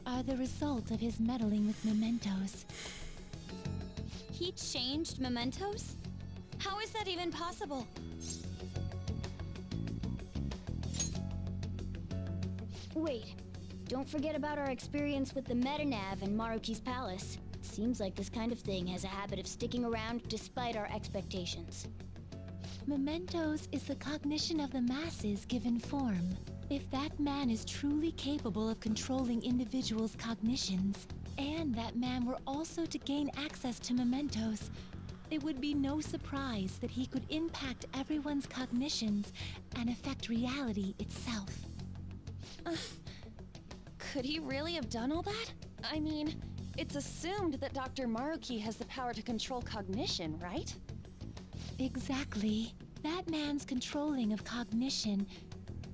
are the result of his meddling with mementos.
He changed mementos? How is that even possible?
Wait, don't forget about our experience with the Metanav and Maruki's palace. Seems like this kind of thing has a habit of sticking around despite our expectations.
Mementos is the cognition of the masses given form. If that man is truly capable of controlling individuals' cognitions, and that man were also to gain access to mementos, it would be no surprise that he could impact everyone's cognitions and affect reality itself.
Could he really have done all that? I mean, it's assumed that Dr. Maruki has the power to control cognition, right?
Exactly. That man's controlling of cognition.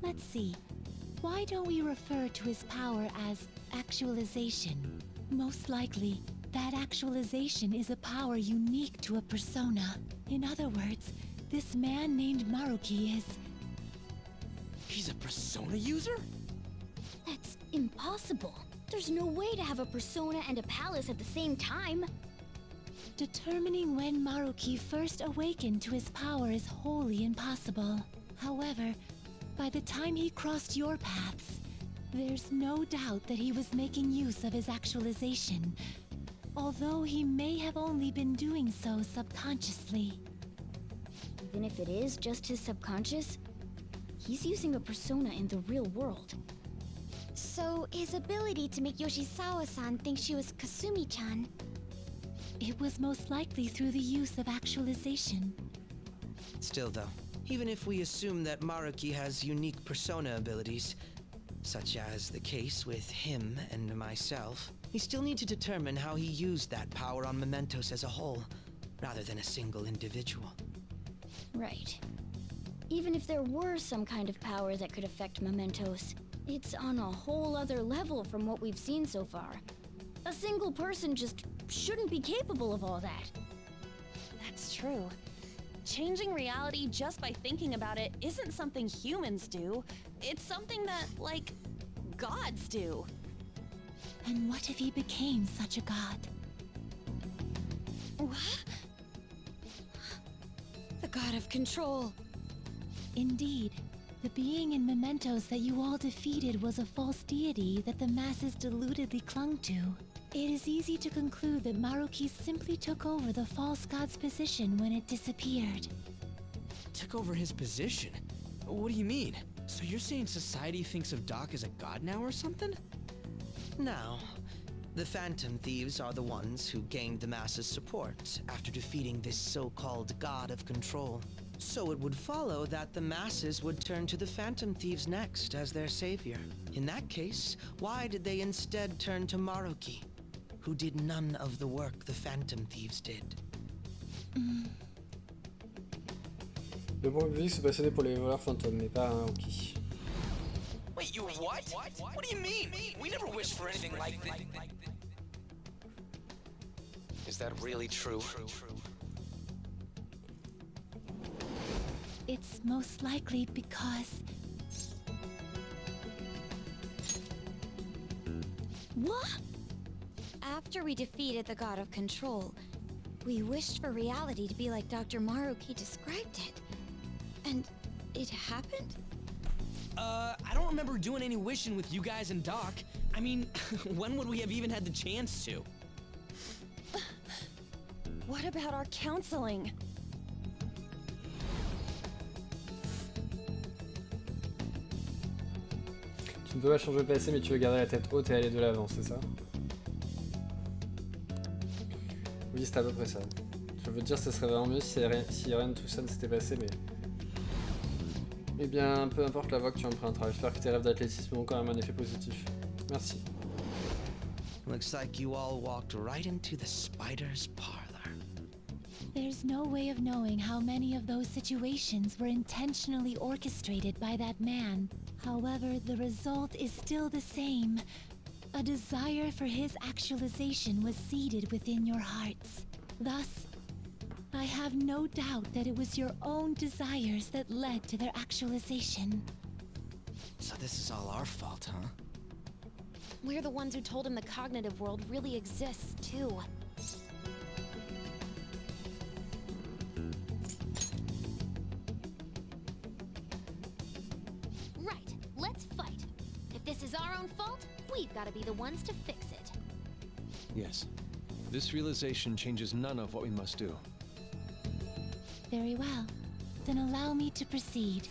Let's see. Why don't we refer to his power as actualization? Most likely, that actualization is a power unique to a persona. In other words, this man named Maruki is...
He's a persona user?
That's impossible. There's no way to have a persona and a palace at the same time.
Determining when Maruki first awakened to his power is wholly impossible. However, by the time he crossed your paths, there's no doubt that he was making use of his actualization, although he may have only been doing so subconsciously.
Even if it is just his subconscious, he's using a persona in the real world.
So, his ability to make Yoshizawa-san think she was Kasumi-chan.
It was most likely through the use of actualization.
Still though, even if we assume that Maruki has unique persona abilities, such as the case with him and myself, we still need to determine how he used that power on mementos as a whole, rather than a single individual.
Right. Even if there were some kind of power that could affect mementos, it's on a whole other level from what we've seen so far. A single person just shouldn't be capable of all that.
That's true. Changing reality just by thinking about it isn't something humans do. It's something that, like, gods do.
And what if he became such a god?
What?
The god of control.
Indeed. The being in mementos that you all defeated was a false deity that the masses deludedly clung to. It is easy to conclude that Maruki simply took over the false god's position when it disappeared.
Took over his position? What do you mean? So you're saying society thinks of Doc as a god now or something?
Now, the Phantom Thieves are the ones who gained the masses' support after defeating this so-called god of control. So it would follow that the masses would turn to the Phantom Thieves next as their savior. In that case, why did they instead turn to Maruki, who did none of the work the Phantom Thieves did?
Le bon public se passionnait pour les voleurs fantômes, mais pas un Oki.
Wait, you what? What do you mean? We never wished for anything like this. Is that really true?
It's most likely because...
What?
after we defeated the God of Control, we wished for reality to be like Dr. Maruki described it. And it happened?
I don't remember doing any wishing with you guys and Doc. I mean, when would we have even had the chance to?
What about our counseling?
Tu ne peux pas changer le passé, mais tu veux garder la tête haute et aller de l'avant, c'est ça? Oui, c'est à peu près ça. Je veux dire, ça serait vraiment mieux si rien de tout ça ne s'était passé, mais... Eh bien, peu importe la voie que tu emprunteras. J'espère que tes rêves d'athlétisme ont quand même un effet positif. Merci.
Looks like you all walked right into the spider's parlor.
There's no way of knowing how many of those situations were intentionally orchestrated by that man. However, the result is still the same. A desire for his actualization was seeded within your hearts. Thus, I have no doubt that it was your own desires that led to their actualization.
So this is all our fault, huh?
We're the ones who told him the cognitive world really exists, too. Right, let's fight. If this is our own fault, we've got to be the ones to fix it.
Yes. This realization changes none of what we must do.
Very well. Then allow me to proceed.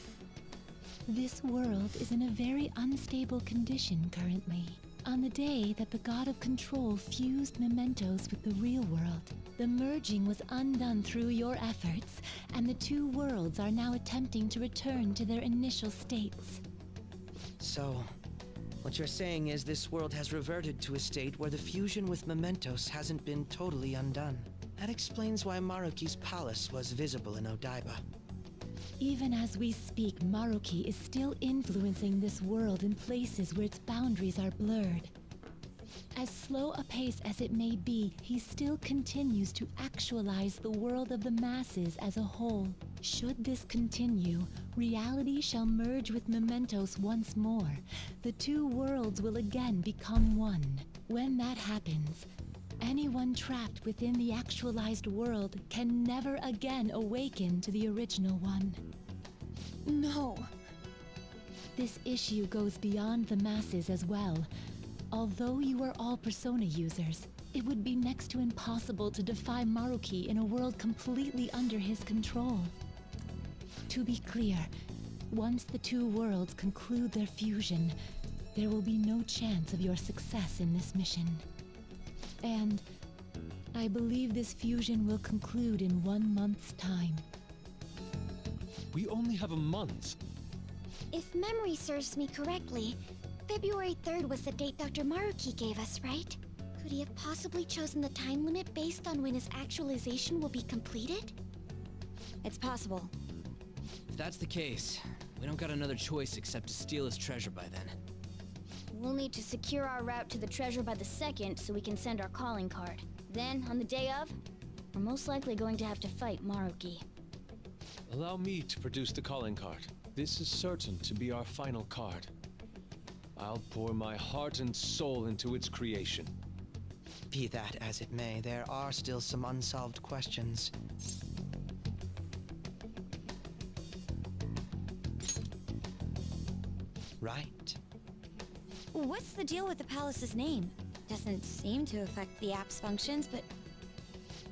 This world is in a very unstable condition currently. On the day that the God of Control fused mementos with the real world, the merging was undone through your efforts, and the two worlds are now attempting to return to their initial states.
So, what you're saying is this world has reverted to a state where the fusion with mementos hasn't been totally undone. That explains why Maruki's palace was visible in Odaiba.
Even as we speak, Maruki is still influencing this world in places where its boundaries are blurred. As slow a pace as it may be, he still continues to actualize the world of the masses as a whole. Should this continue, reality shall merge with mementos once more. The two worlds will again become one. When that happens, anyone trapped within the actualized world can never again awaken to the original one.
No.
This issue goes beyond the masses as well. Although you are all Persona users, it would be next to impossible to defy Maruki in a world completely under his control. To be clear, once the two worlds conclude their fusion, there will be no chance of your success in this mission. And I believe this fusion will conclude in 1 month's time.
We only have a month.
If memory serves me correctly, February 3rd was the date Dr. Maruki gave us, right? Could he have possibly chosen the time limit based on when his actualization will be completed?
It's possible.
If that's the case, we don't got another choice except to steal his treasure by then.
We'll need to secure our route to the treasure by the 2nd so we can send our calling card. Then, on the day of, we're most likely going to have to fight Maruki.
Allow me to produce the calling card. This is certain to be our final card. I'll pour my heart and soul into its creation.
Be that as it may, there are still some unsolved questions. Right.
What's the deal with the palace's name? Doesn't seem to affect the app's functions, but...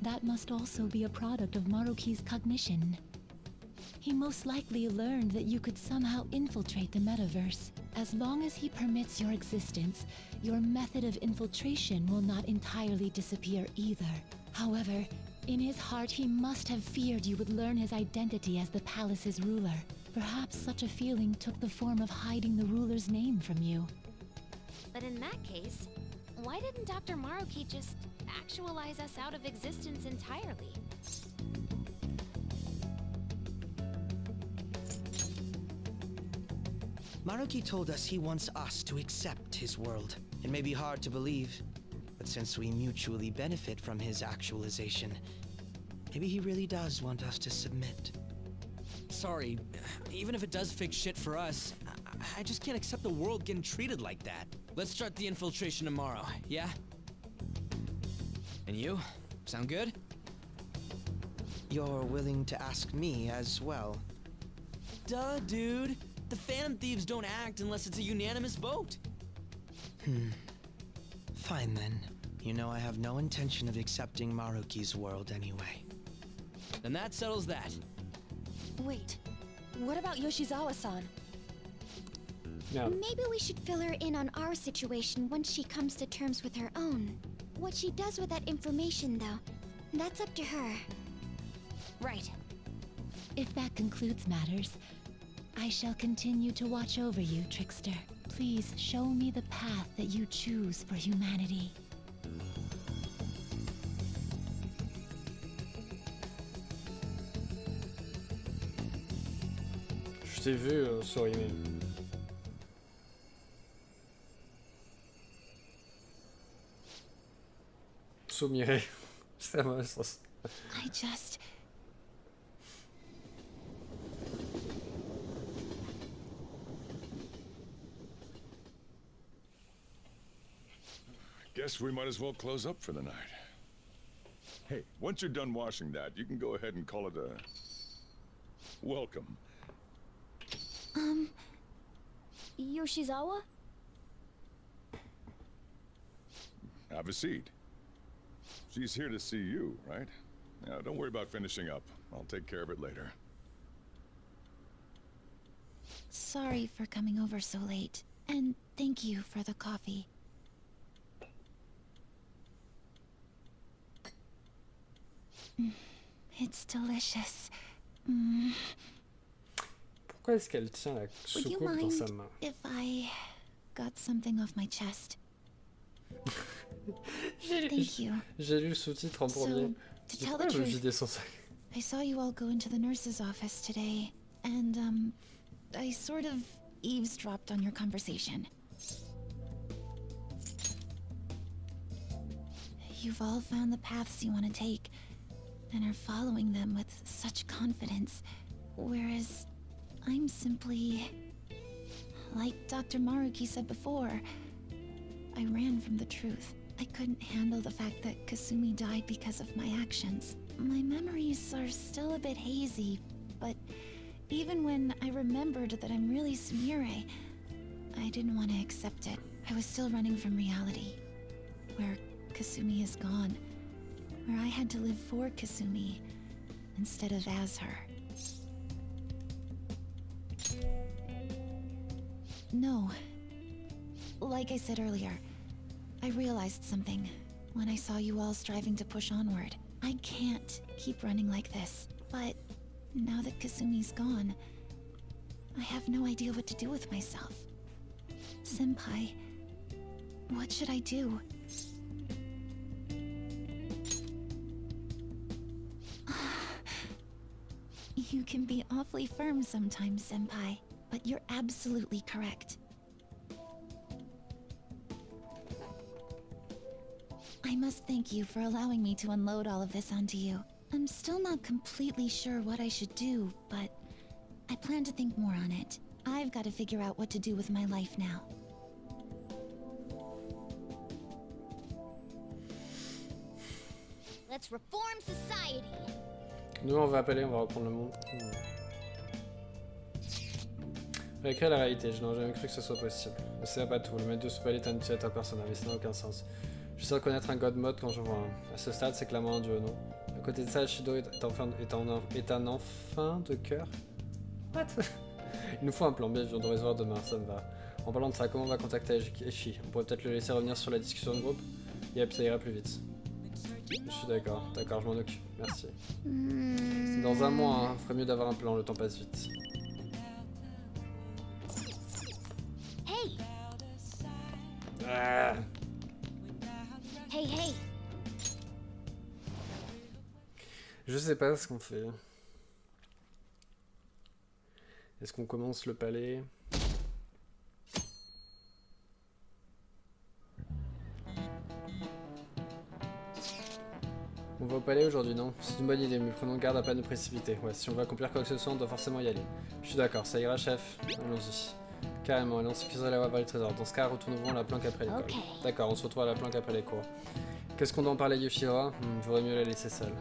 That must also be a product of Maruki's cognition. He most likely learned that you could somehow infiltrate the metaverse. As long as he permits your existence, your method of infiltration will not entirely disappear either. However, in his heart he must have feared you would learn his identity as the palace's ruler. Perhaps such a feeling took the form of hiding the ruler's name from you.
But in that case, why didn't Dr. Maruki just actualize us out of existence entirely?
Maruki told us he wants us to accept his world. It may be hard to believe, but since we mutually benefit from his actualization, maybe he really does want us to submit.
Sorry, even if it does fix shit for us, I just can't accept the world getting treated like that. Let's start the infiltration tomorrow, yeah? And you? Sound good?
You're willing to ask me as well.
Duh, dude. The Phantom Thieves don't act unless it's a unanimous vote.
Fine then. You know I have no intention of accepting Maruki's world anyway.
Then that settles that.
Wait, what about Yoshizawa-san?
Merde.
Maybe we should fill her in on our situation once she comes to terms with her own. What she does with that information, though, that's up to her.
Right.
If that concludes matters, I shall continue to watch over you, Trickster. Please show me the path that you choose for humanity.
Je t'ai vu sur email. Soumiré. C'est la mauvaise sens.
I just...
Guess we might as well close up for the night. Hey, once you're done washing that, you can go ahead and call it a... welcome.
Yoshizawa?
Have a seat. She's here to see you, right? Now, don't worry about finishing up. I'll take care of it later.
Sorry for coming over so late. And thank you for the coffee. It's delicious.
Pourquoi est-ce qu'elle tient la
Would you
soucoupe dans sa
mind
main?
if I got something off my chest? Thank you.
J'ai lu le sous-titre en premier.
To
J'ai
tell
pourquoi
the
elle veut
truth,
vider son sac?
I saw you all go into the nurse's office today, and I sort of eavesdropped on your conversation. You've all found the paths you want to take, and are following them with such confidence, whereas I'm simply... Like Dr. Maruki said before, I ran from the truth. I couldn't handle the fact that Kasumi died because of my actions. My memories are still a bit hazy, but even when I remembered that I'm really Sumire, I didn't want to accept it. I was still running from reality, where Kasumi is gone, where I had to live for Kasumi instead of as her. No. Like I said earlier, I realized something when I saw you all striving to push onward. I can't keep running like this, but now that Kasumi's gone, I have no idea what to do with myself. Senpai, what should I do? You can be awfully firm sometimes, Senpai, but you're absolutely correct. I must thank you for allowing me to unload all of this onto you. I'm still not completely sure what I should do, but I plan to think more on it. I've got to figure out what to do with my life now.
Let's reform society.
Nous, on va appeler, on va reprendre le monde. Réécrire la réalité, je n'aurais jamais cru que ce soit possible. Mais c'est pas tout, le maître de ce palais est un utilisateur personnel, mais ça n'a aucun sens. Je sais reconnaître un god mode quand je vois un. À ce stade, c'est clairement un dieu, non? À côté de ça, Shido est un enfant de cœur. What? Il nous faut un plan B, je devrais se voir demain, ça me va. En parlant de ça, comment on va contacter Eshi? On pourrait peut-être le laisser revenir sur la discussion de groupe? Yep, ça ira plus vite. Je suis d'accord, je m'en occupe, merci. Dans un mois, hein, ferait mieux d'avoir un plan, le temps passe vite.
Hey!
Ah.
Hey, hey!
Je sais pas ce qu'on fait. Est-ce qu'on commence le palais? On va au palais aujourd'hui, non? C'est une bonne idée, mais prenons garde à pas nous précipiter. Ouais, si on veut accomplir quoi que ce soit, on doit forcément y aller. Je suis d'accord, ça ira, chef. Allons-y. Carrément, allons sécuriser la voie vers les trésors. Dans ce cas, retournons à la planque après l'école.
Okay.
D'accord, on se retrouve à la planque après les cours. Qu'est-ce qu'on doit en parler, Yushira? Vaudrait mieux la laisser seule.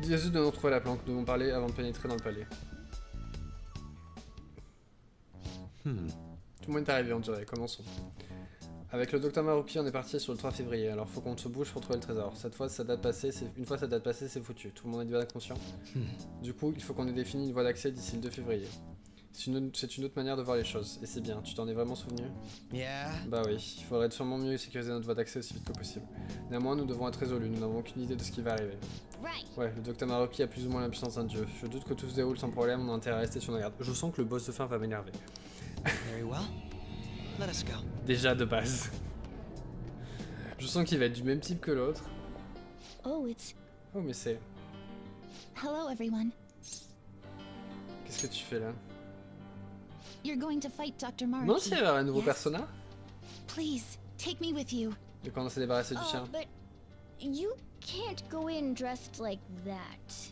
Dis juste de nous retrouver la planque, nous devons parler avant de pénétrer dans le palais. Tout le monde est arrivé, on dirait. Commençons. Avec le docteur Maruki, on est parti sur le 3 février, alors faut qu'on se bouge pour trouver le trésor. Cette fois, une fois sa date passée, c'est foutu. Tout le monde est bien conscient. Du coup, il faut qu'on ait défini une voie d'accès d'ici le 2 février. C'est une autre manière de voir les choses, et c'est bien. Tu t'en es vraiment souvenu?
Yeah.
Bah oui, il faudrait sûrement mieux sécuriser notre voie d'accès aussi vite que possible. Néanmoins, nous devons être résolus, nous n'avons aucune idée de ce qui va arriver. Ouais, le docteur Maruki a plus ou moins la puissance d'un dieu. Je doute que tout se déroule sans problème, on a intérêt à rester sur nos gardes. Je sens que le boss de fin va m'énerver.
Very well. Let us go.
Déjà de base. Je sens qu'il va être du même type que l'autre.
Oh, it's...
Oh mais c'est...
Hello, everyone.
Qu'est-ce que tu fais là?
You're going to fight Dr. Maruki.
Non, si elle a un nouveau
Yes?
persona.
Please, take me with you.
Et quand on s'est débarrassé du chien.
But you can't go in dressed like that.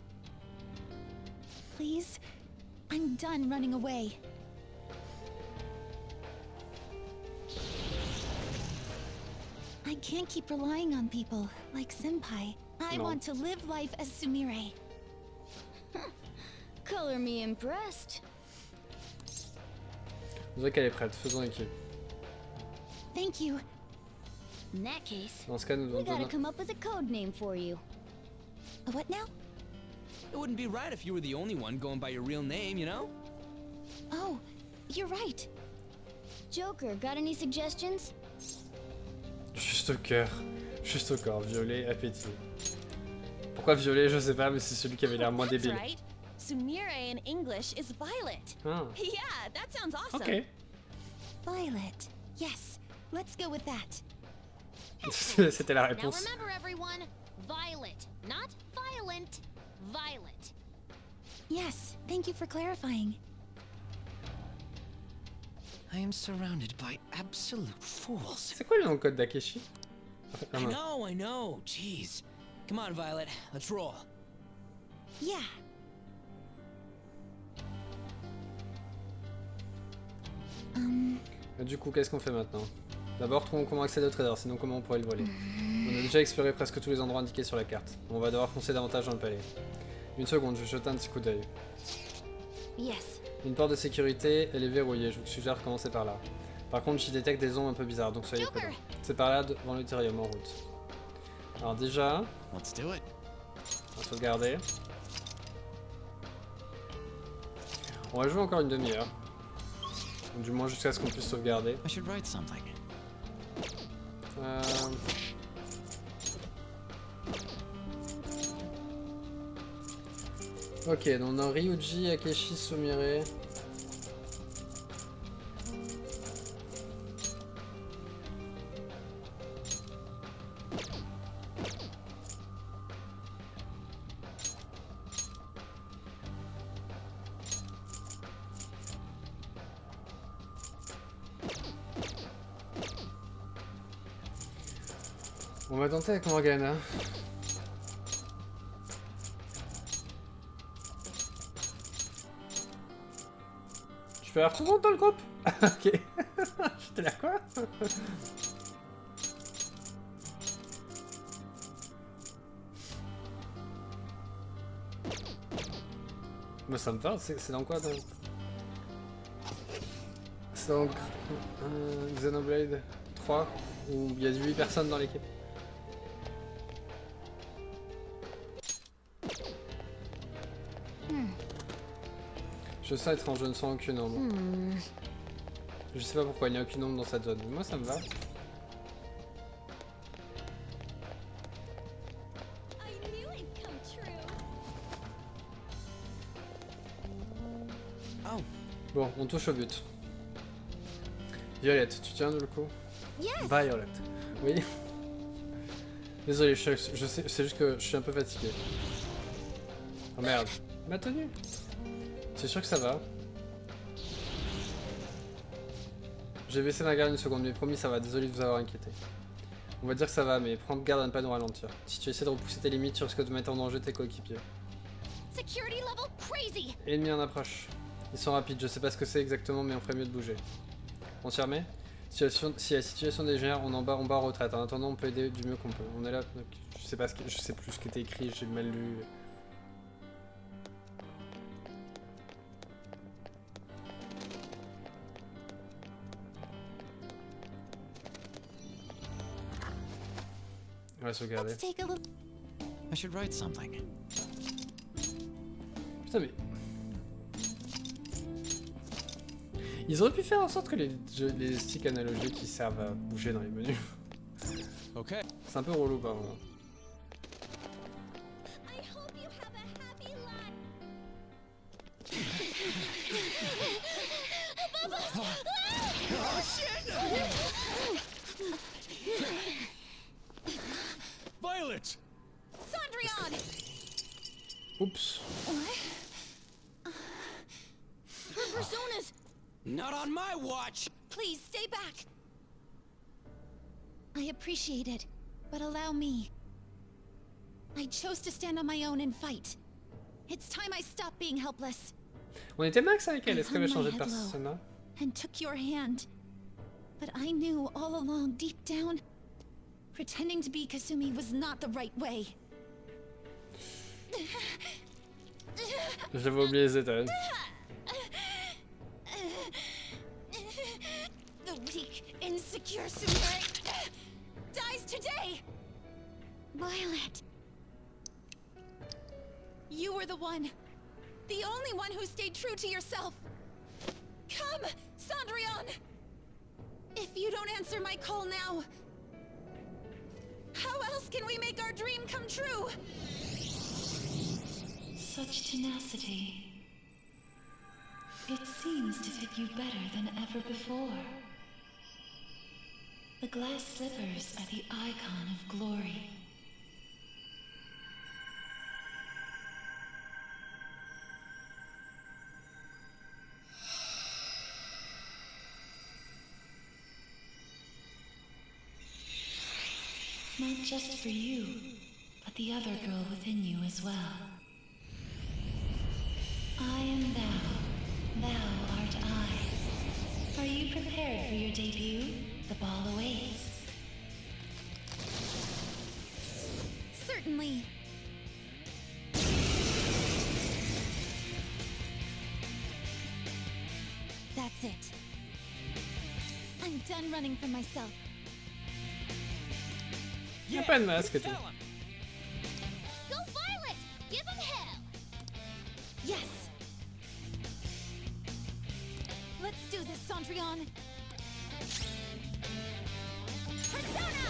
Please? I'm done running away. I can't keep relying on people, like Senpai. I
No.
want to live life as Sumire.
Color me impressed.
On dirait qu'elle est prête, faisons équipe.
Thank you.
In that case,
Dans ce cas, nous
we
devons...
gotta come up with a code name for you.
A what now?
It wouldn't be right if you were the only one going by your real name, you know?
Oh, you're right.
Joker, got any suggestions?
Juste au cœur. Juste au corps. Violet, appétit. Pourquoi violet, je sais pas, mais c'est celui qui avait l'air moins
That's
débile.
right. Sumire in English is violet.
Ah.
Yeah, that sounds awesome.
Ok.
Violet. Yes, let's go with that.
C'était la
Now
réponse.
remember everyone, violet, not violent, violet.
Yes, thank you for clarifying.
I am surrounded by absolute fools.
C'est quoi le nom de code d'Akeshi? Ah, non.
I know. Jeez. Come on, Violet. Let's roll.
Yeah.
Du coup, qu'est-ce qu'on fait maintenant? D'abord, trouvons comment accéder au trésor, sinon comment on pourrait le voler. On a déjà exploré presque tous les endroits indiqués sur la carte. On va devoir foncer davantage dans le palais. Une seconde, je vais jeter un petit coup d'œil.
Yes.
Une porte de sécurité, elle est verrouillée, je vous suggère de commencer par là. Par contre, j'y détecte des ombres un peu bizarres, donc soyez prudents. C'est par là, devant l'Ethereum, en route. Alors déjà,
Let's do it.
on va sauvegarder. On va jouer encore une demi-heure. Du moins jusqu'à ce qu'on puisse sauvegarder.
I should write something.
Ok, donc on a Ryuji, Akeshi, Sumire. On va tenter avec Morgana. Tu peux avoir tout le monde dans le groupe? Ok. J'étais là quoi? Bah ça me parle, c'est dans quoi dans... C'est dans Xenoblade 3 où il y a 8 personnes dans l'équipe. Je sens étrange, je ne sens aucune ombre. Je sais pas pourquoi il n'y a aucune ombre dans cette zone, mais moi ça me va.
Oh.
Bon, on touche au but. Violette, tu tiens le coup?
Yes.
Violette. Oui. Désolé, je sais, c'est juste que je suis un peu fatigué. Oh merde, ma tenue. C'est sûr que ça va. J'ai baissé ma garde une seconde, mais promis ça va, désolé de vous avoir inquiété. On va dire que ça va, mais prends garde à ne pas nous ralentir. Si tu essaies de repousser tes limites, tu risques de mettre en danger tes coéquipiers.
Security level crazy.
Ennemi en approche. Ils sont rapides, je sais pas ce que c'est exactement, mais on ferait mieux de bouger. On s'y remet? Si la situation dégénère, on bat en retraite. En attendant, on peut aider du mieux qu'on peut. On est là, donc je sais plus ce qui était écrit, j'ai mal lu. On va sauvegarder.
I should write something.
Putain mais... Ils auraient pu faire en sorte que les sticks analogiques qui servent à bouger dans les menus.
Ok.
C'est un peu relou par moment.
Violet!
Cendrillon!
Oups.
Her personas!
Not on my watch!
Please, stay back! I appreciate it, but allow me. I chose to stand on my own and fight. It's time I stop being helpless.
On était max avec elle, est-ce qu'elle va changer de persona?
And took your hand. But I knew all along, deep down, pretending to be Kasumi was not the right way.
J'avais oublié les états.
The weak, insecure Sumire dies today!
Violet.
You were the one. The only one who stayed true to yourself. Come, Cendrillon! If you don't answer my call now, how else can we make our dream come true?
Such tenacity. It seems to fit you better than ever before. The glass slippers are the icon of glory. Not just for you, but the other girl within you as well. I am thou, thou art I. Are you prepared for your debut? The ball awaits.
Certainly. That's it. I'm done running from myself.
Y'a pas de masque et tout.
Go Violet! Give him hell!
Yes! Let's do this, Cendrillon! Persona!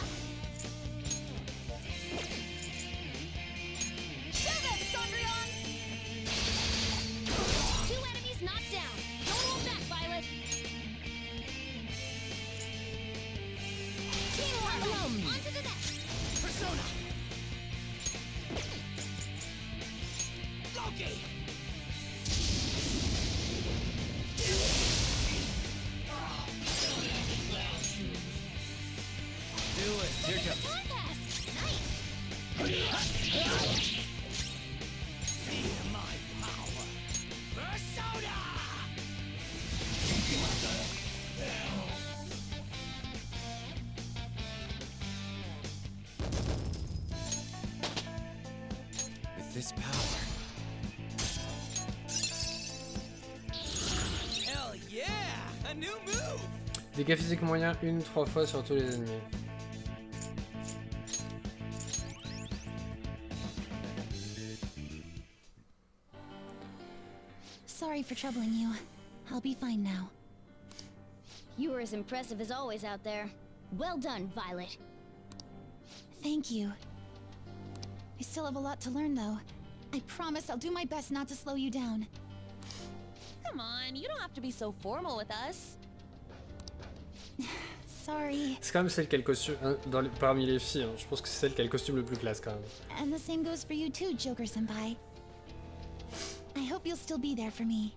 Show them, Cendrillon!
2 enemies knocked down. Don't hold back, Violet. Teamwork! On to the next!
Persona! Loki! Do it! Here it comes.
Time pass! Nice!
Feel my power! Persona! With this power... Hell yeah! A new move!
Dégâts physiques moyens 1-3 fois sur tous les ennemis.
Sorry for troubling you. I'll be fine now.
You were as impressive as always out there. Well done, Violet.
Thank you. I still have a lot to learn, though. I promise I'll do my best not to slow you down.
Come on, you don't have to be so formal with us.
Sorry.
C'est quand même celle qui a le costume, hein, parmi les filles, hein, je pense que c'est celle qui a le costume le plus classe quand même.
And the same goes for you too, Joker-senpai. I hope you'll still be there for me.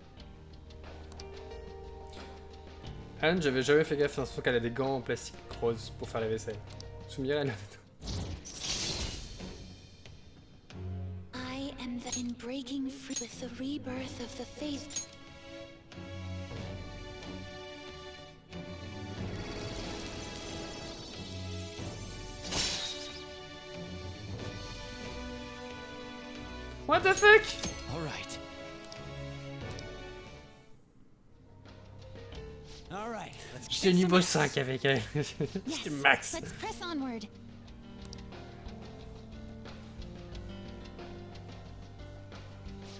Anne, j'avais jamais fait gaffe, sauf qu'elle a des gants en plastique rose pour faire la vaisselle. Sumire, elle a
I am in breaking free with the rebirth of the faith.
What the fuck?
All right. All right. Let's
J'étais
kick
niveau
some ass.
5 avec elle. J'étais max.
Let's press onward.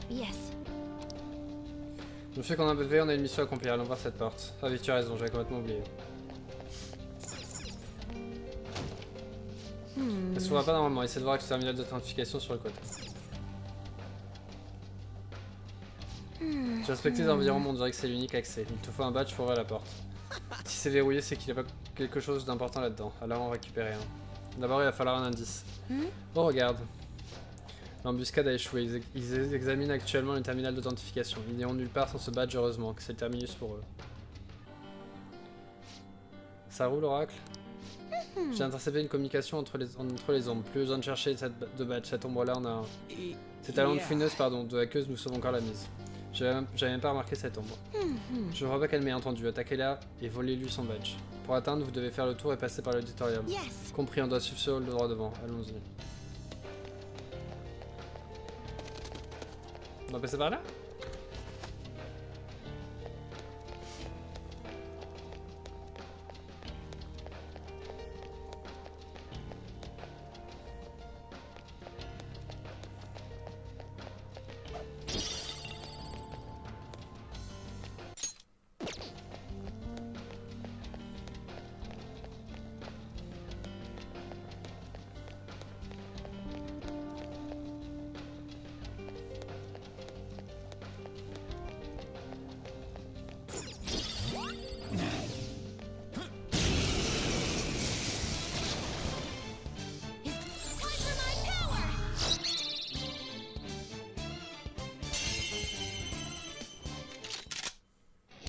Yes.
Je me fais qu'on a un PV, on a une mission à accomplir, allons voir cette porte. Ah oui, tu as raison, j'avais complètement oublié. Elle s'ouvre pas normalement, essaie de voir avec le terminal d'authentification sur le côté. J'ai respecté les environnements, on dirait que c'est l'unique accès. Il te faut un badge pour ouvrir la porte. Si c'est verrouillé, c'est qu'il n'y a pas quelque chose d'important là-dedans. Alors on récupère un. D'abord, il va falloir un indice. Oh, regarde. L'embuscade a échoué. Ils examinent actuellement le terminal d'authentification. Ils n'iront nulle part sans ce badge, heureusement, que c'est le terminus pour eux. Ça roule, Oracle? J'ai intercepté une communication entre les ombres. Plus besoin de chercher de badge. Cette ombre-là, on a un... Cette allant de fouineuse, pardon, de hackeuse, nous sommes encore la mise. J'avais même pas remarqué cette ombre. Je ne crois pas qu'elle m'ait entendu. Attaquez-la et volez-lui son badge. Pour atteindre, vous devez faire le tour et passer par l'auditorium.
Yes.
Compris, on doit suivre ce hall de droit devant. Allons-y. On va passer par là?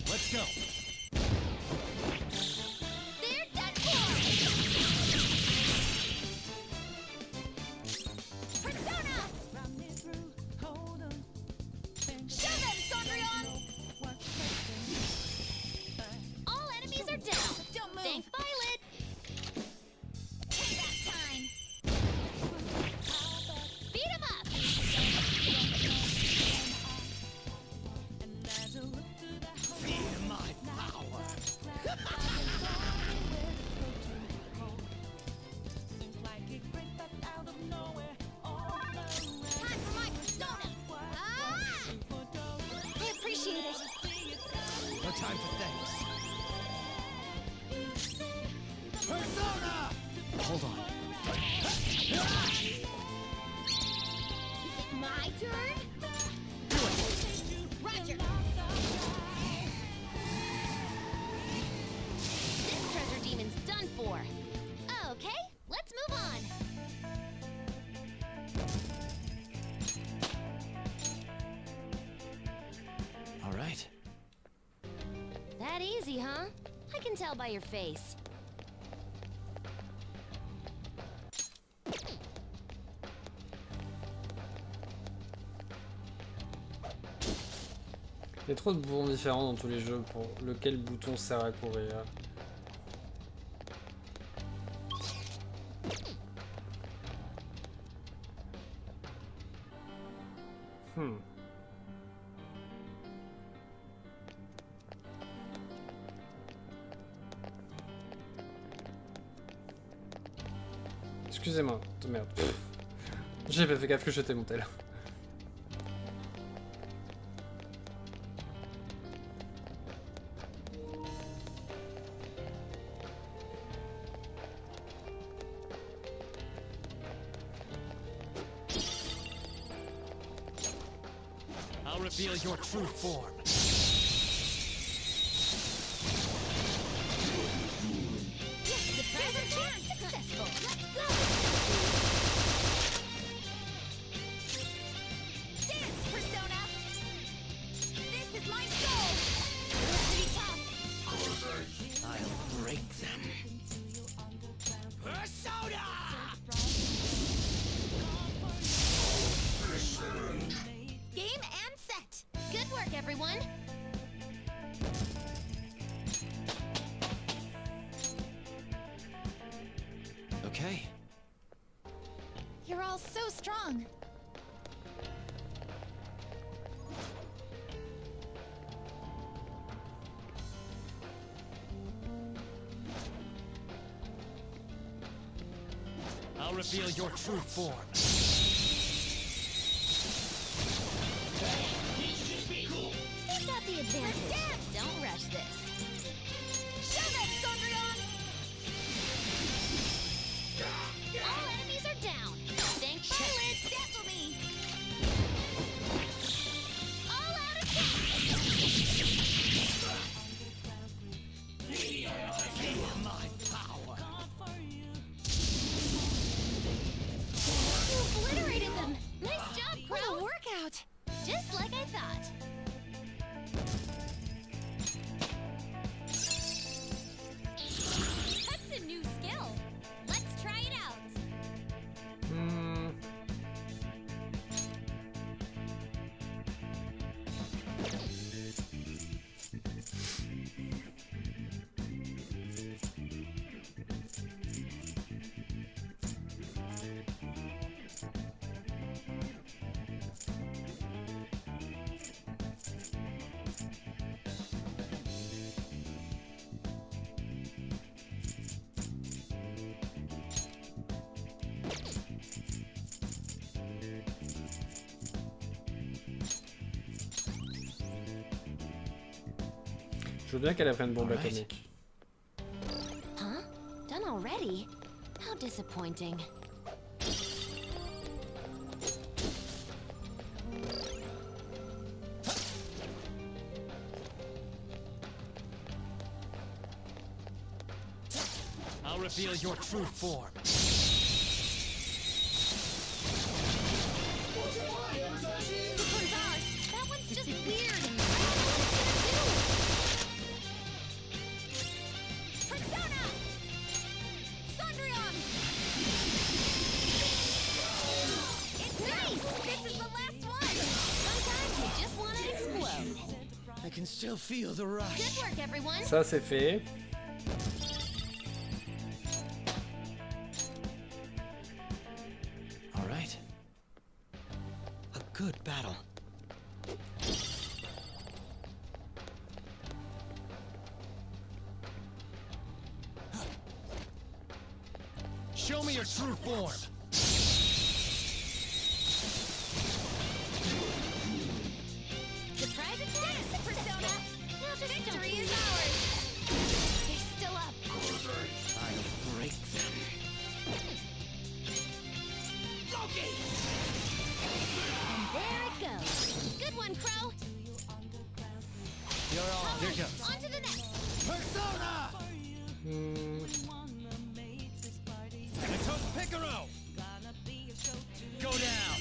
Let's go.
They're done for. Persona. Show them, Sondrion. All enemies are down. Don't move. Thank Violet. Payback time. Beat 'em up.
Feel my power.
Time for my persona. Ah! I appreciate it.
No time for thanks. Persona! Hold on.
Is it my turn?
Do it.
Roger. This treasure demon's done for. Okay, let's move on.
All right.
That easy, huh? I can tell by your face.
Il y a trop de boutons différents dans tous les jeux pour lequel bouton sert à courir. Excusez-moi, de merde. J'ai pas fait gaffe que j'étais monté là.
I'll reveal your true form.
Yes, the treasure chest successful. Let's go. Dance, Persona. This is my soul. You're pretty tough.
I'll break them. Persona!
Game and set. Good work, everyone.
Okay.
You're all so strong.
reveal your true form.
Who's got the advantage? Don't rush this.
Show them, Sondrion!
All enemies are down. Thanks,
Violet, dazzle me!
all out attack.
My power.
You obliterated them. Nice job,
What
Crow.
a workout!
Just like I thought.
That's a new skill. Let's try it out.
Hmm. Je veux bien qu'elle apprenne bombe
Alright.
atomique.
Huh? Done already? How disappointing.
I'll reveal your true form.
This one's ours. That one's just weird. I don't know what it's gonna do. Persona! Sondrion! It's nice! This is the last one!
Sometimes you just want to explode.
I can still feel the rush.
Good work, everyone!
Ça c'est fait.
All right. A good battle. Show me your true form.
Surprise attack, Persona! Now just victory is ours! They're still up.
I'll break them.
There it goes. Good one, Crow.
You're all. Here goes.
On to the next.
Persona!
Hmm.
I took Picaro. Go down.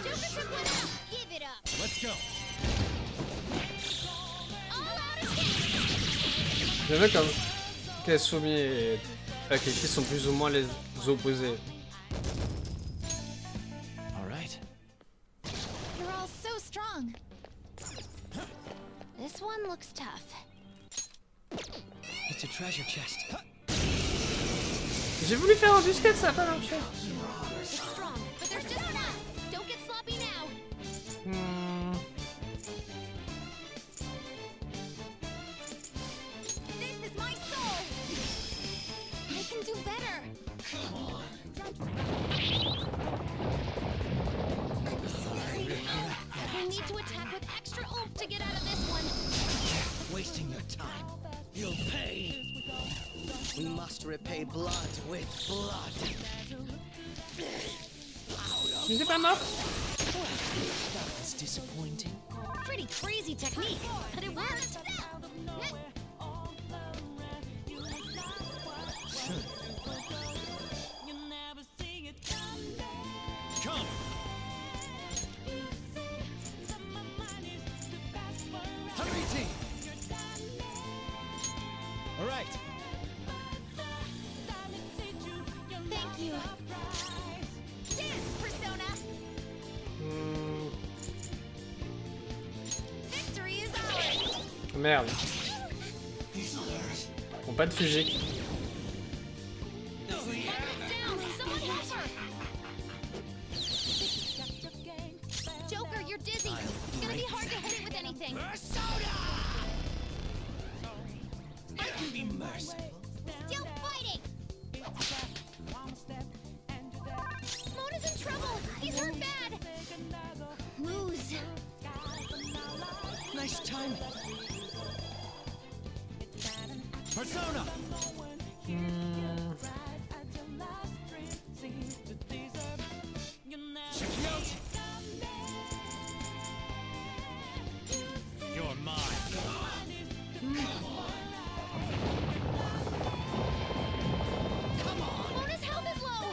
Joker took one out. Give it up.
Let's go.
All out attack.
J'aime bien comme Kasumi et Akechi sont plus ou moins les opposés.
All right.
You're all so strong. This one looks tough.
It's a treasure chest.
J'ai voulu faire un busquette, ça a pas marché.
It's strong, but there's just enough. Don't get sloppy now.
Hmm.
This is my soul. I can do better. Come on. We need to attack with extra oomph to get out of this one.
Wasting your time. You'll pay. We must repay blood with blood.
Il est pas mort.
That was disappointing.
Pretty crazy technique, but it worked.
Come. Hurry, team. All right.
Thank you. Dance, Persona.
Hmm.
Victory is ours.
Merde. Ils ont pas de physique.
Down. Someone help her. Joker, you're dizzy. It's gonna be hard to hit it with anything.
I can be merciful.
Still fighting.
Nice time. Persona. Check it out. You're mine. Come on.
Mona's health is low.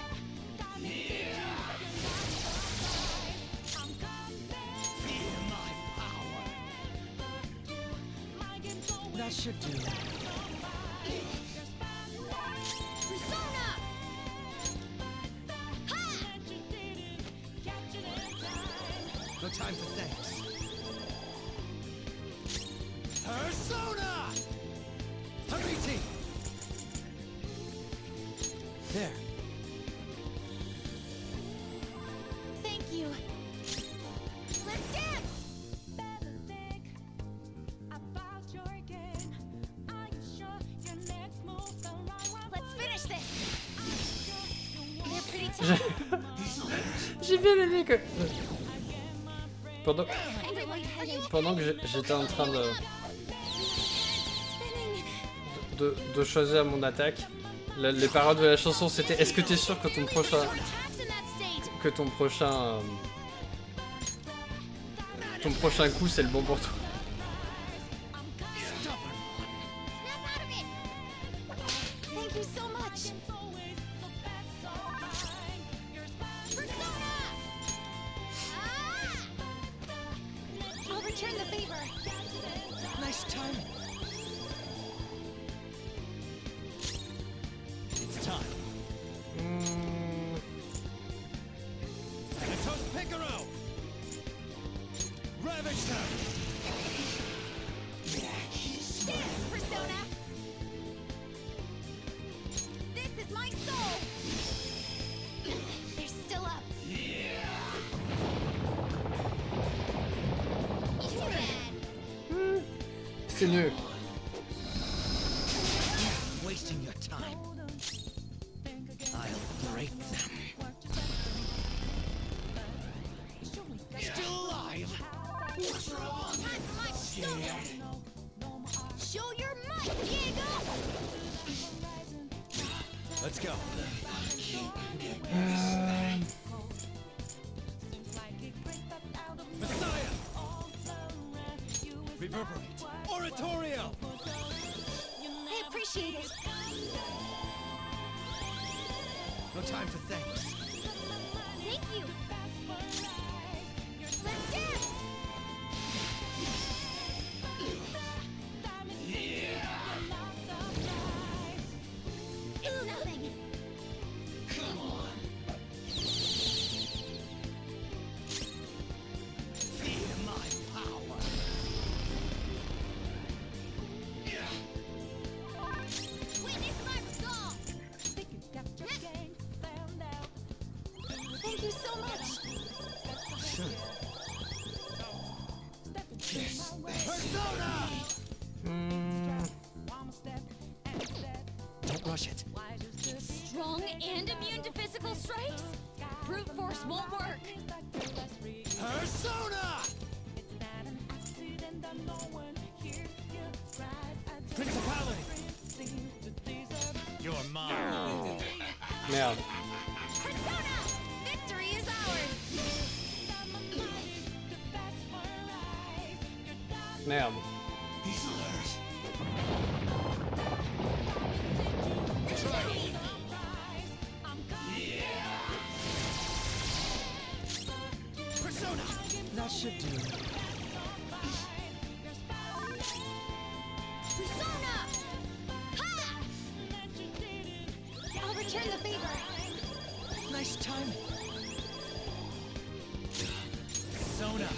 Feel my power. That should do it.
Persona!
No time for thanks. Persona! Hariti! There.
Thank you. Let's dance! Let's finish this! They're pretty tough.
J'ai bien aimé que... Pendant
Everyone,
que j'étais en train de choisir mon attaque, les paroles de la chanson c'était est-ce que t'es sûr que ton prochain... Ton prochain coup c'est le bon pour toi.
thank you so much. Persona! I'll return the favor.
Nice time. It's time. Let's Picaro! Ravage them!
Dance, Persona! This is my soul! They're still up. Too bad.
C'est nul.
Wasting your time. I'll break them. Still alive!
Show your might, Diego!
Let's go. Messiah! Reverberate! Oratorio!
I appreciate it.
No time for thanks.
Thank you. Let's dance! It's nothing.
Come on. Feel my power.
Witness my resolve. Thank you so much.
Sure. Persona! Don't rush it.
Strong and immune to physical strikes? Brute force won't work.
Persona! Principality! You're mine.
Merde.
Persona! Victory is ours!
Merde.
Persona! That should do.
Persona! Ha! I'll return the favor.
Nice time. Persona!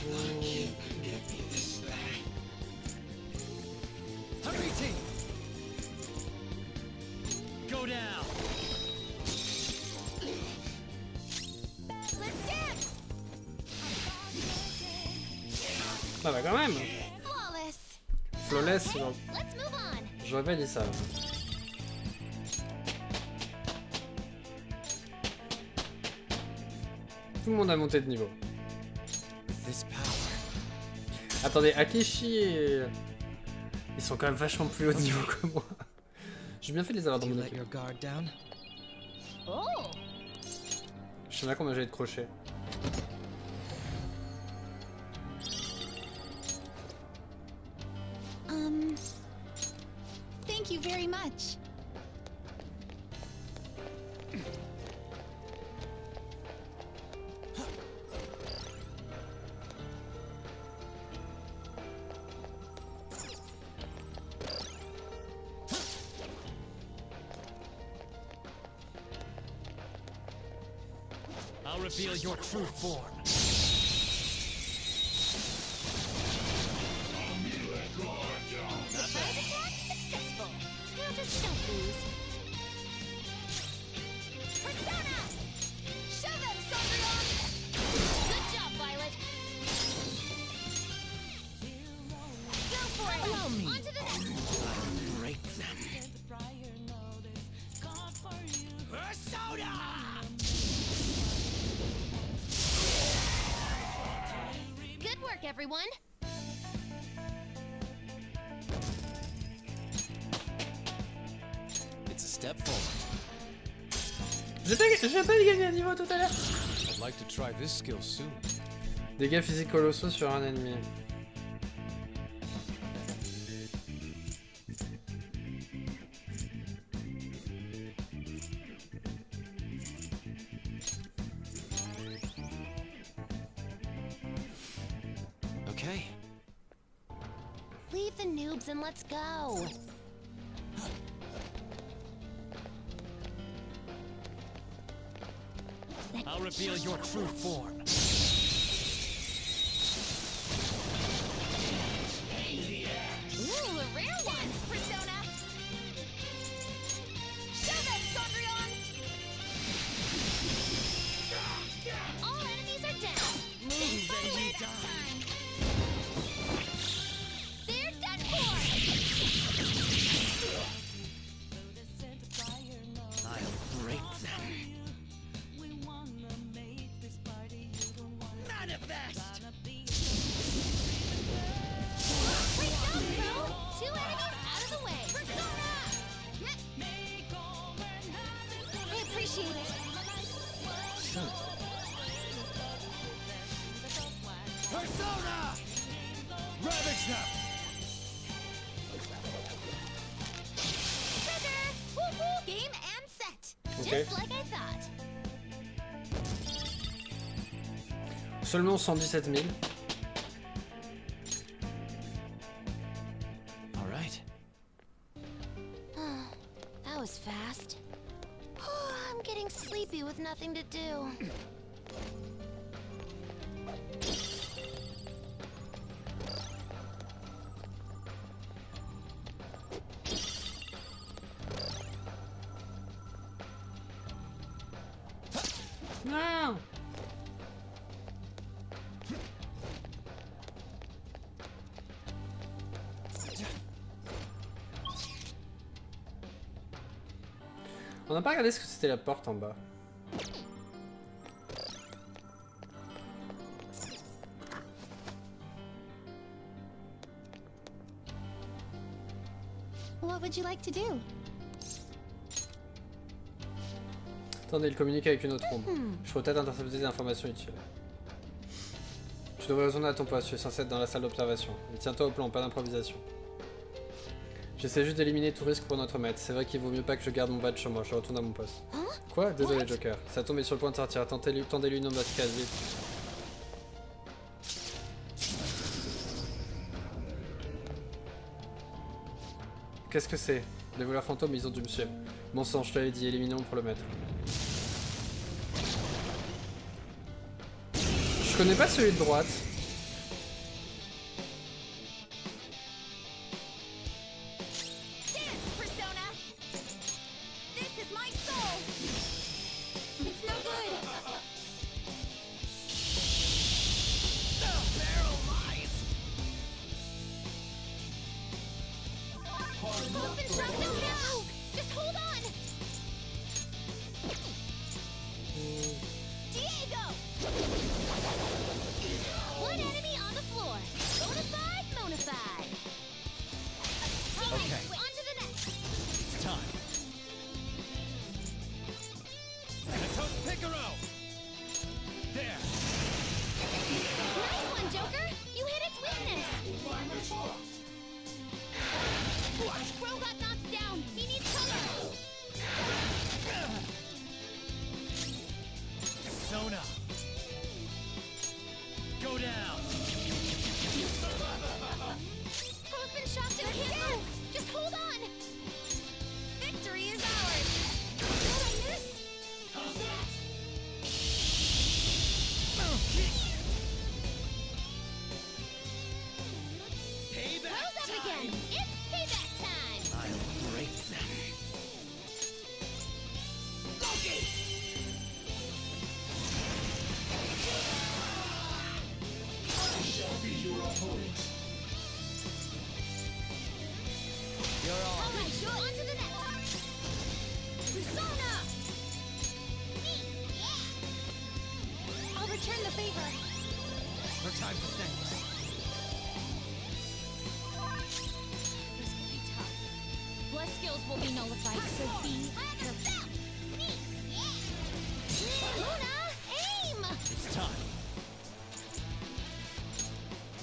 Hariti! Go down!
Let's dance!
Ah bah quand même.
Flawless.
Flawless,
Let's move on.
j'aurais pas dit ça. Tout le monde a monté de niveau.
This power.
Attendez, Akeshi et... Ils sont quand même vachement plus haut niveau que moi. J'ai bien fait de les avoir dans mon équipe.
Oh!
Je sais bien combien j'avais de crochets.
Thank you very much.
I'll reveal your true form.
Surprise attack successful. Now just don't lose. Persona! Show them, Cendrillon! Good job, Violet. Go for it!
Allow me.
On to the next.
Break them.
Persona!
Good work, everyone.
It's a step forward.
J'ai pas gagné un niveau tout à l'heure.
I'd like to try this skill soon.
Dégâts physiques colossaux sur un ennemi.
Okay.
Leave the noobs and let's go.
I'll reveal your true form.
Ooh, a rare one, Persona. Show them, Cendrillon. All enemies are down.
Move and you die.
Time. They're done for.
I'll break them. Manifest!
Great job, Pro. 2 enemies out of the way. Persona! I appreciate it.
Persona! Ravage them!
Trigger! Woohoo! Game and set.
Okay.
Just like I thought.
Seulement 117 000.
All right.
That was fast. I'm getting sleepy with nothing to do.
Non. On n'a pas regardé ce que c'était la porte en bas.
What would you like to do?
Attendez, il communique avec une autre ombre. Je pourrais peut-être intercepter des informations utiles. Tu devrais retourner à ton poste, tu es censé être dans la salle d'observation. Et tiens-toi au plan, pas d'improvisation. J'essaie juste d'éliminer tout risque pour notre maître. C'est vrai qu'il vaut mieux pas que je garde mon badge sur moi, je retourne à mon poste. Quoi? Désolé Joker. Ça tombe sur le point de sortir. Tendez-lui une ombre efficace, vite. Qu'est-ce que c'est? Les voleurs fantômes, ils ont du monsieur. Bon sang, je te l'avais dit, éliminons pour le maître. Je connais pas celui de droite.
Dance, Persona! This is my soul! It's no good!
The barrel lies!
Open shot, no now! Just hold on! Diego! One
Never time for thanks.
This will be tough. Bless skills will be nullified, so be careful.
Luna, aim!
It's time.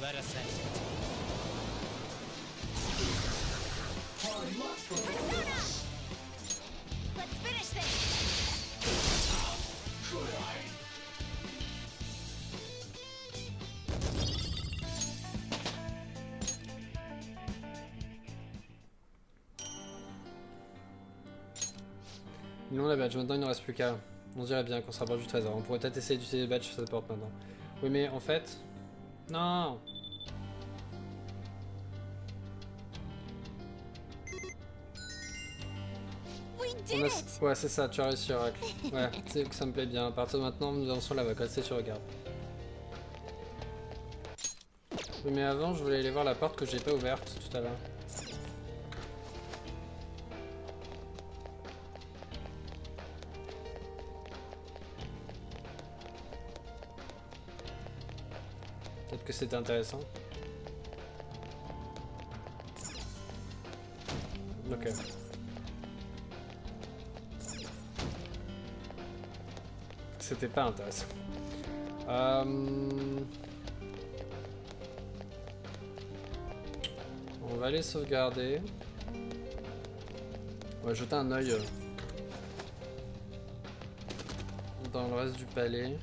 Let us end it.
Persona! Let's finish this!
Non, la badge, maintenant il ne reste plus qu'à. On dirait bien qu'on se rapproche du trésor. On pourrait peut-être essayer d'utiliser le badge sur cette porte maintenant. Oui, mais en fait. Non! Ouais, c'est ça, tu as réussi, Oracle. Ouais, c'est que ça me plaît bien. À partir de maintenant, nous avançons là-bas. Quand tu regardes. Oui, mais avant, je voulais aller voir la porte que j'ai pas ouverte tout à l'heure. Peut-être que c'était intéressant. Ok. C'était pas intéressant. On va aller sauvegarder. On va jeter un œil dans le reste du palais.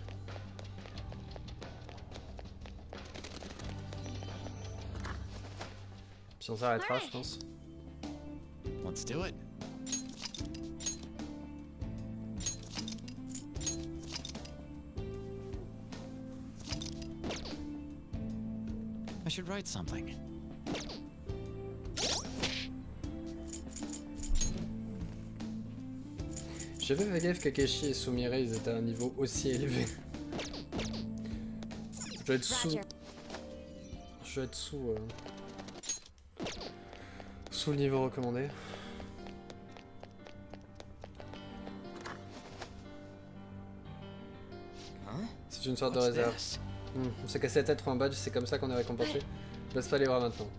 Puis on s'arrêtera, je pense.
Let's do it. I should write something.
J'avais Vagev, Kakeshi et Sumire, ils étaient à un niveau aussi élevé. Je dois être sous. Je dois être sous. Sous le niveau recommandé. C'est une sorte de réserve. On s'est cassé la tête pour un badge, c'est comme ça qu'on est récompensé. Laisse pas les bras maintenant.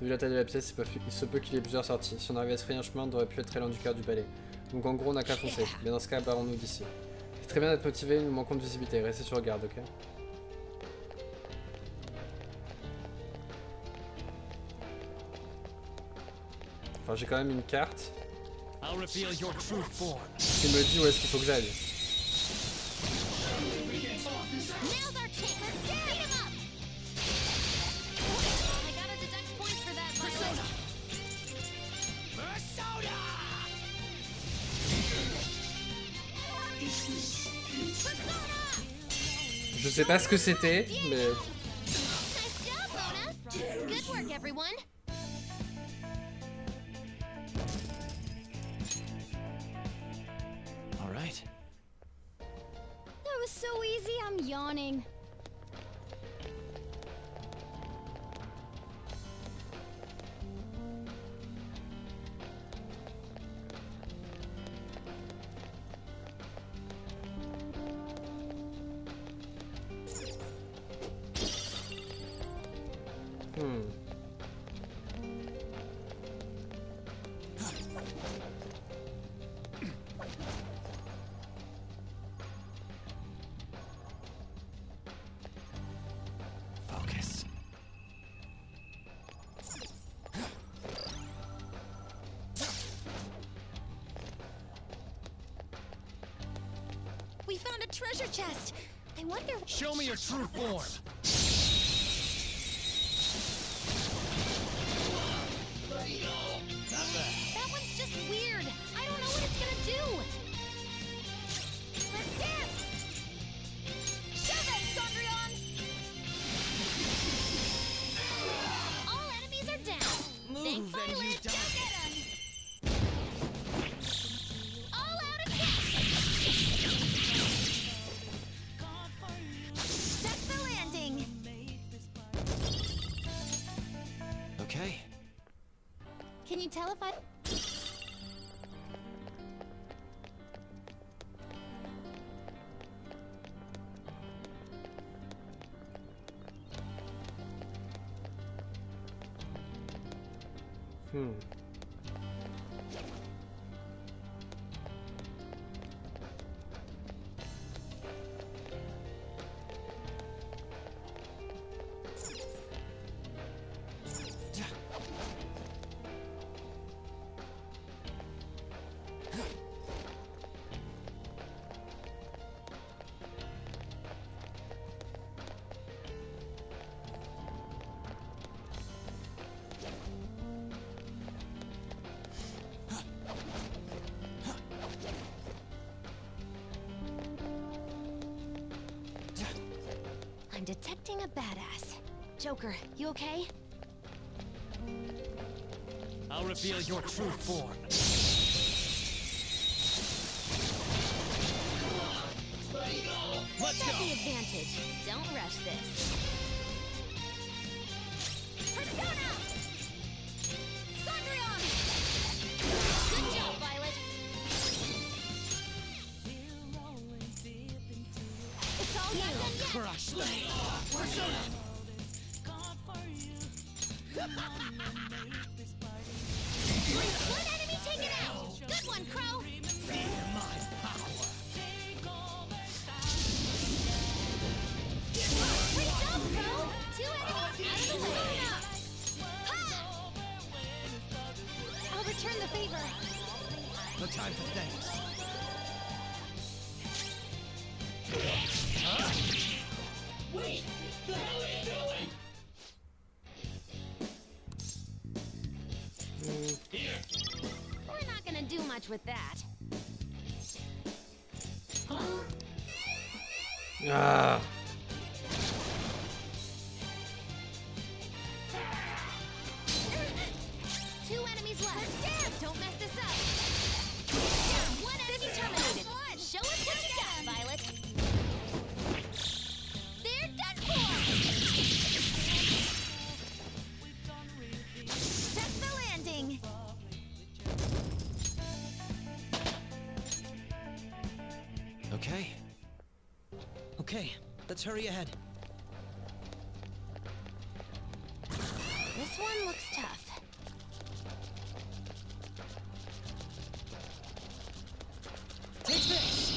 Vu la taille de la pièce, il se peut qu'il y ait plusieurs sorties. Si on arrivait à se frayer un chemin, on aurait pu être très loin du cœur du palais. Donc en gros, on n'a qu'à foncer. Mais dans ce cas, barrons-nous d'ici. C'est très bien d'être motivé, nous manquons de visibilité. Restez sur garde, ok? Enfin, j'ai quand même une carte qui me dit où est-ce qu'il faut que j'aille. Je sais pas ce que c'était, mais...
Good work, everyone!
All right.
That was so easy, I'm yawning.
Focus.
We found a treasure chest! I wonder...
Show me your true form!
That one's just weird! I don't know what it's gonna do! Let's dance! Shove it, Sondrion! All enemies are down! Thank Violet! Go get 'em! All out attack! That's the landing!
Okay.
Can you tell if I...
Hmm.
I'm detecting a badass. Joker, you okay?
I'll reveal your true form. Let's
That's
go!
the advantage. Don't rush this. Persona! Sondrion! Good job, Violet. It's all you.
Crush them! Persona!
One enemy taken out. Good one, Crow.
Feel my power!
Great job, Crow. 2 enemies out of the way. Ha! I'll return the favor.
No time for thanks.
Wait! The hell are you doing?
We're not gonna do much with that.
Ah.
Two enemies left. Damn! Don't mess this up. Down. One enemy terminated. Show us what you got, Violet. They're done for. That's the landing.
Okay. Okay, let's hurry ahead.
This one looks tough.
Take this!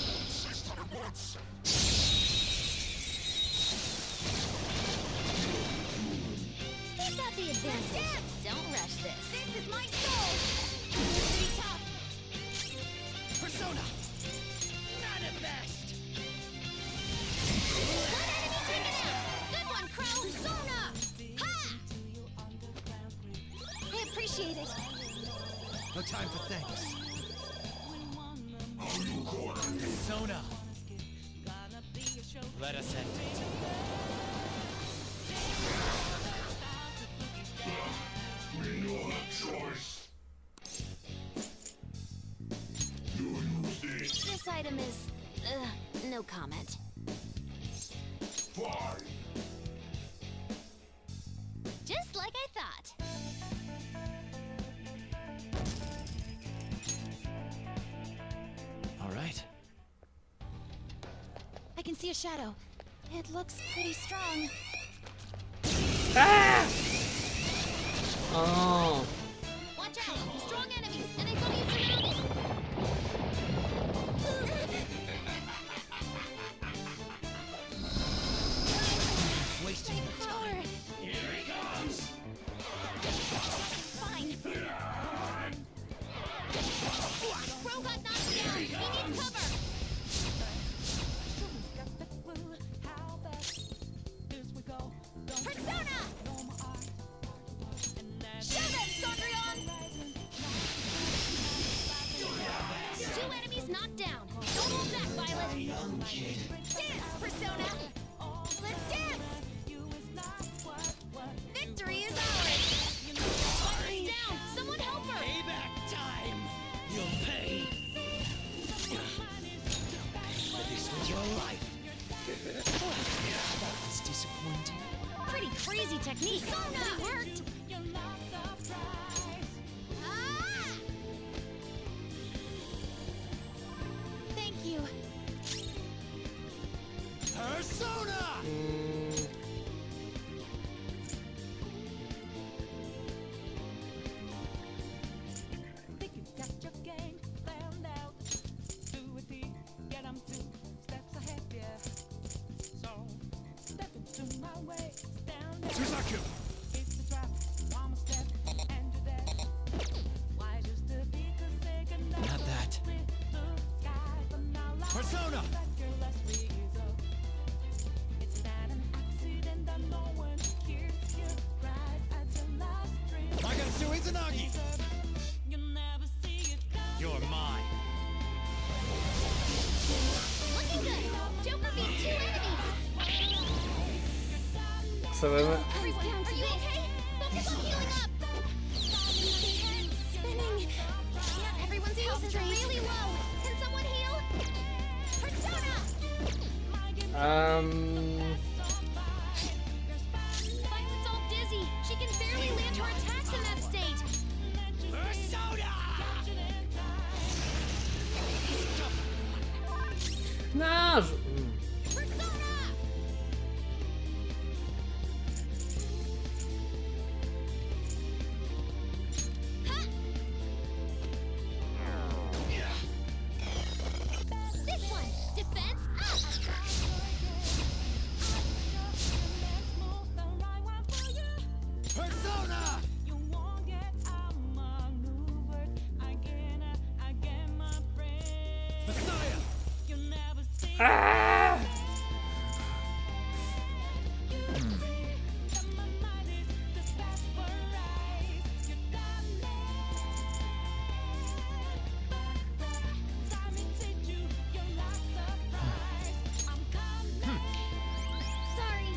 He's got the advantage. Don't rush this. This is my soul. Be tough.
Persona! Manifest!
One enemy taken out. Good one, Crow. Persona. Ha! I appreciate it.
No time for thanks.
Persona! Let us end it.
We don't have choice. You use this.
This item is, no comment.
Fine.
Just like I thought.
All right.
I can see a shadow. It looks pretty strong.
Oh.
Watch out! Strong enemies, and I thought you surrounded.
Wasting your time.
Power.
Here he comes!
Fine. Crow got knocked down. He needs cover. Persona! Show them, Sondrion! 2 enemies knocked down. Don't hold back, Violet.
Young kid.
Dance, Persona! Let's dance! Victory is ours! Violet's down! Someone help her!
Payback time!
You'll pay! For this with your life! That's disappointing.
Pretty crazy technique, but it worked! Ah! Thank you.
Persona! You're mine.
Looking good. Joker beat 2 enemies.
Ça va, ouais.
Everyone, are you okay? Focus on healing up. Spinning. Everyone's health is really low. Can someone heal? Persona. Violet's all dizzy. She can barely land her attacks in that state.
Non,
This one, defense up.
Persona! Messiah!
Ah!
Sorry.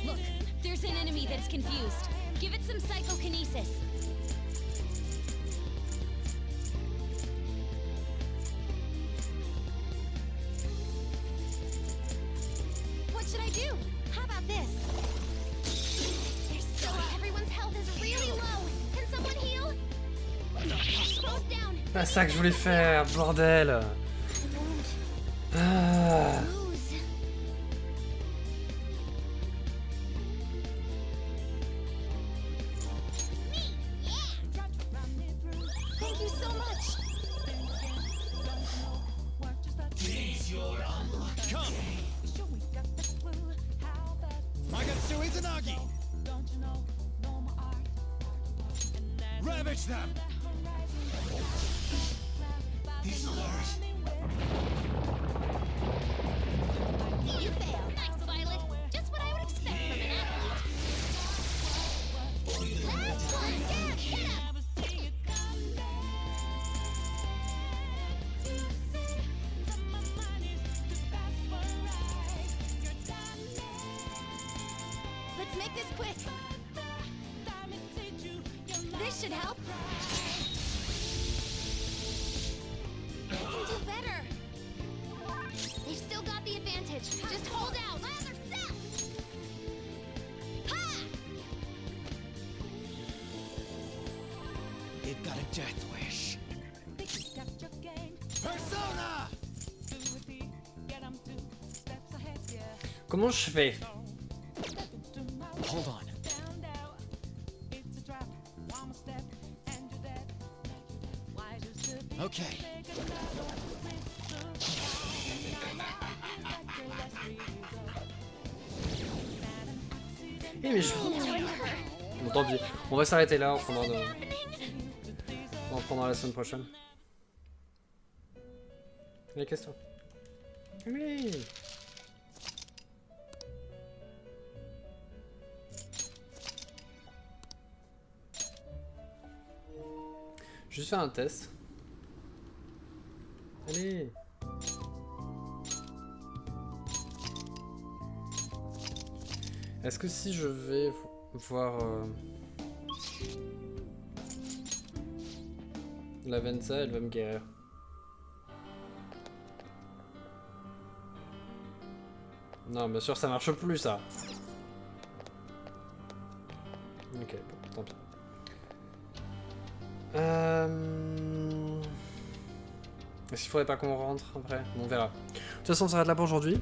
Look, there's an enemy that's confused. Give it some psychokinesis. What should I do? How about this? Everyone's health is really low. Can someone heal? Both down.
Pas ça que je voulais faire, bordel. Ah.
Lose. Thank you so much.
Come! Magatsu Izanagi! Ravage them!
You failed. Nice, Violet. Just what I would expect from an athlete. Last one. Yeah, get up. Let's make this quick. This should help. We can do better. They've still got the advantage. Just hold out. Ha!
They've got a death wish. Persona!
Comment je fais?
Hold on. Okay.
Eh mais je... Bon, tant pis. On va s'arrêter là, on en prendra la semaine prochaine. Les questions. Oui. Juste faire un test. Allez. Est-ce que si je vais voir la Venza, elle va me guérir? Non, bien sûr, ça marche plus, ça. Ok, bon, tant pis. Est-ce qu'il faudrait pas qu'on rentre après? Bon, on verra. De toute façon, on s'arrête là pour aujourd'hui.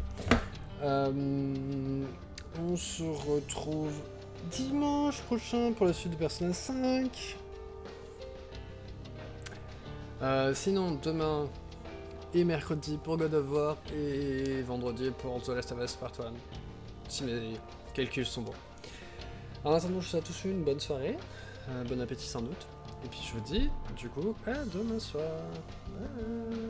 On se retrouve dimanche prochain pour la suite de Persona 5. Sinon, demain et mercredi pour God of War et vendredi pour The Last of Us Part 1. Si mes calculs sont bons. En attendant, je vous souhaite à tous une bonne soirée. Bon appétit sans doute. Et puis je vous dis, du coup, à demain soir. Bye.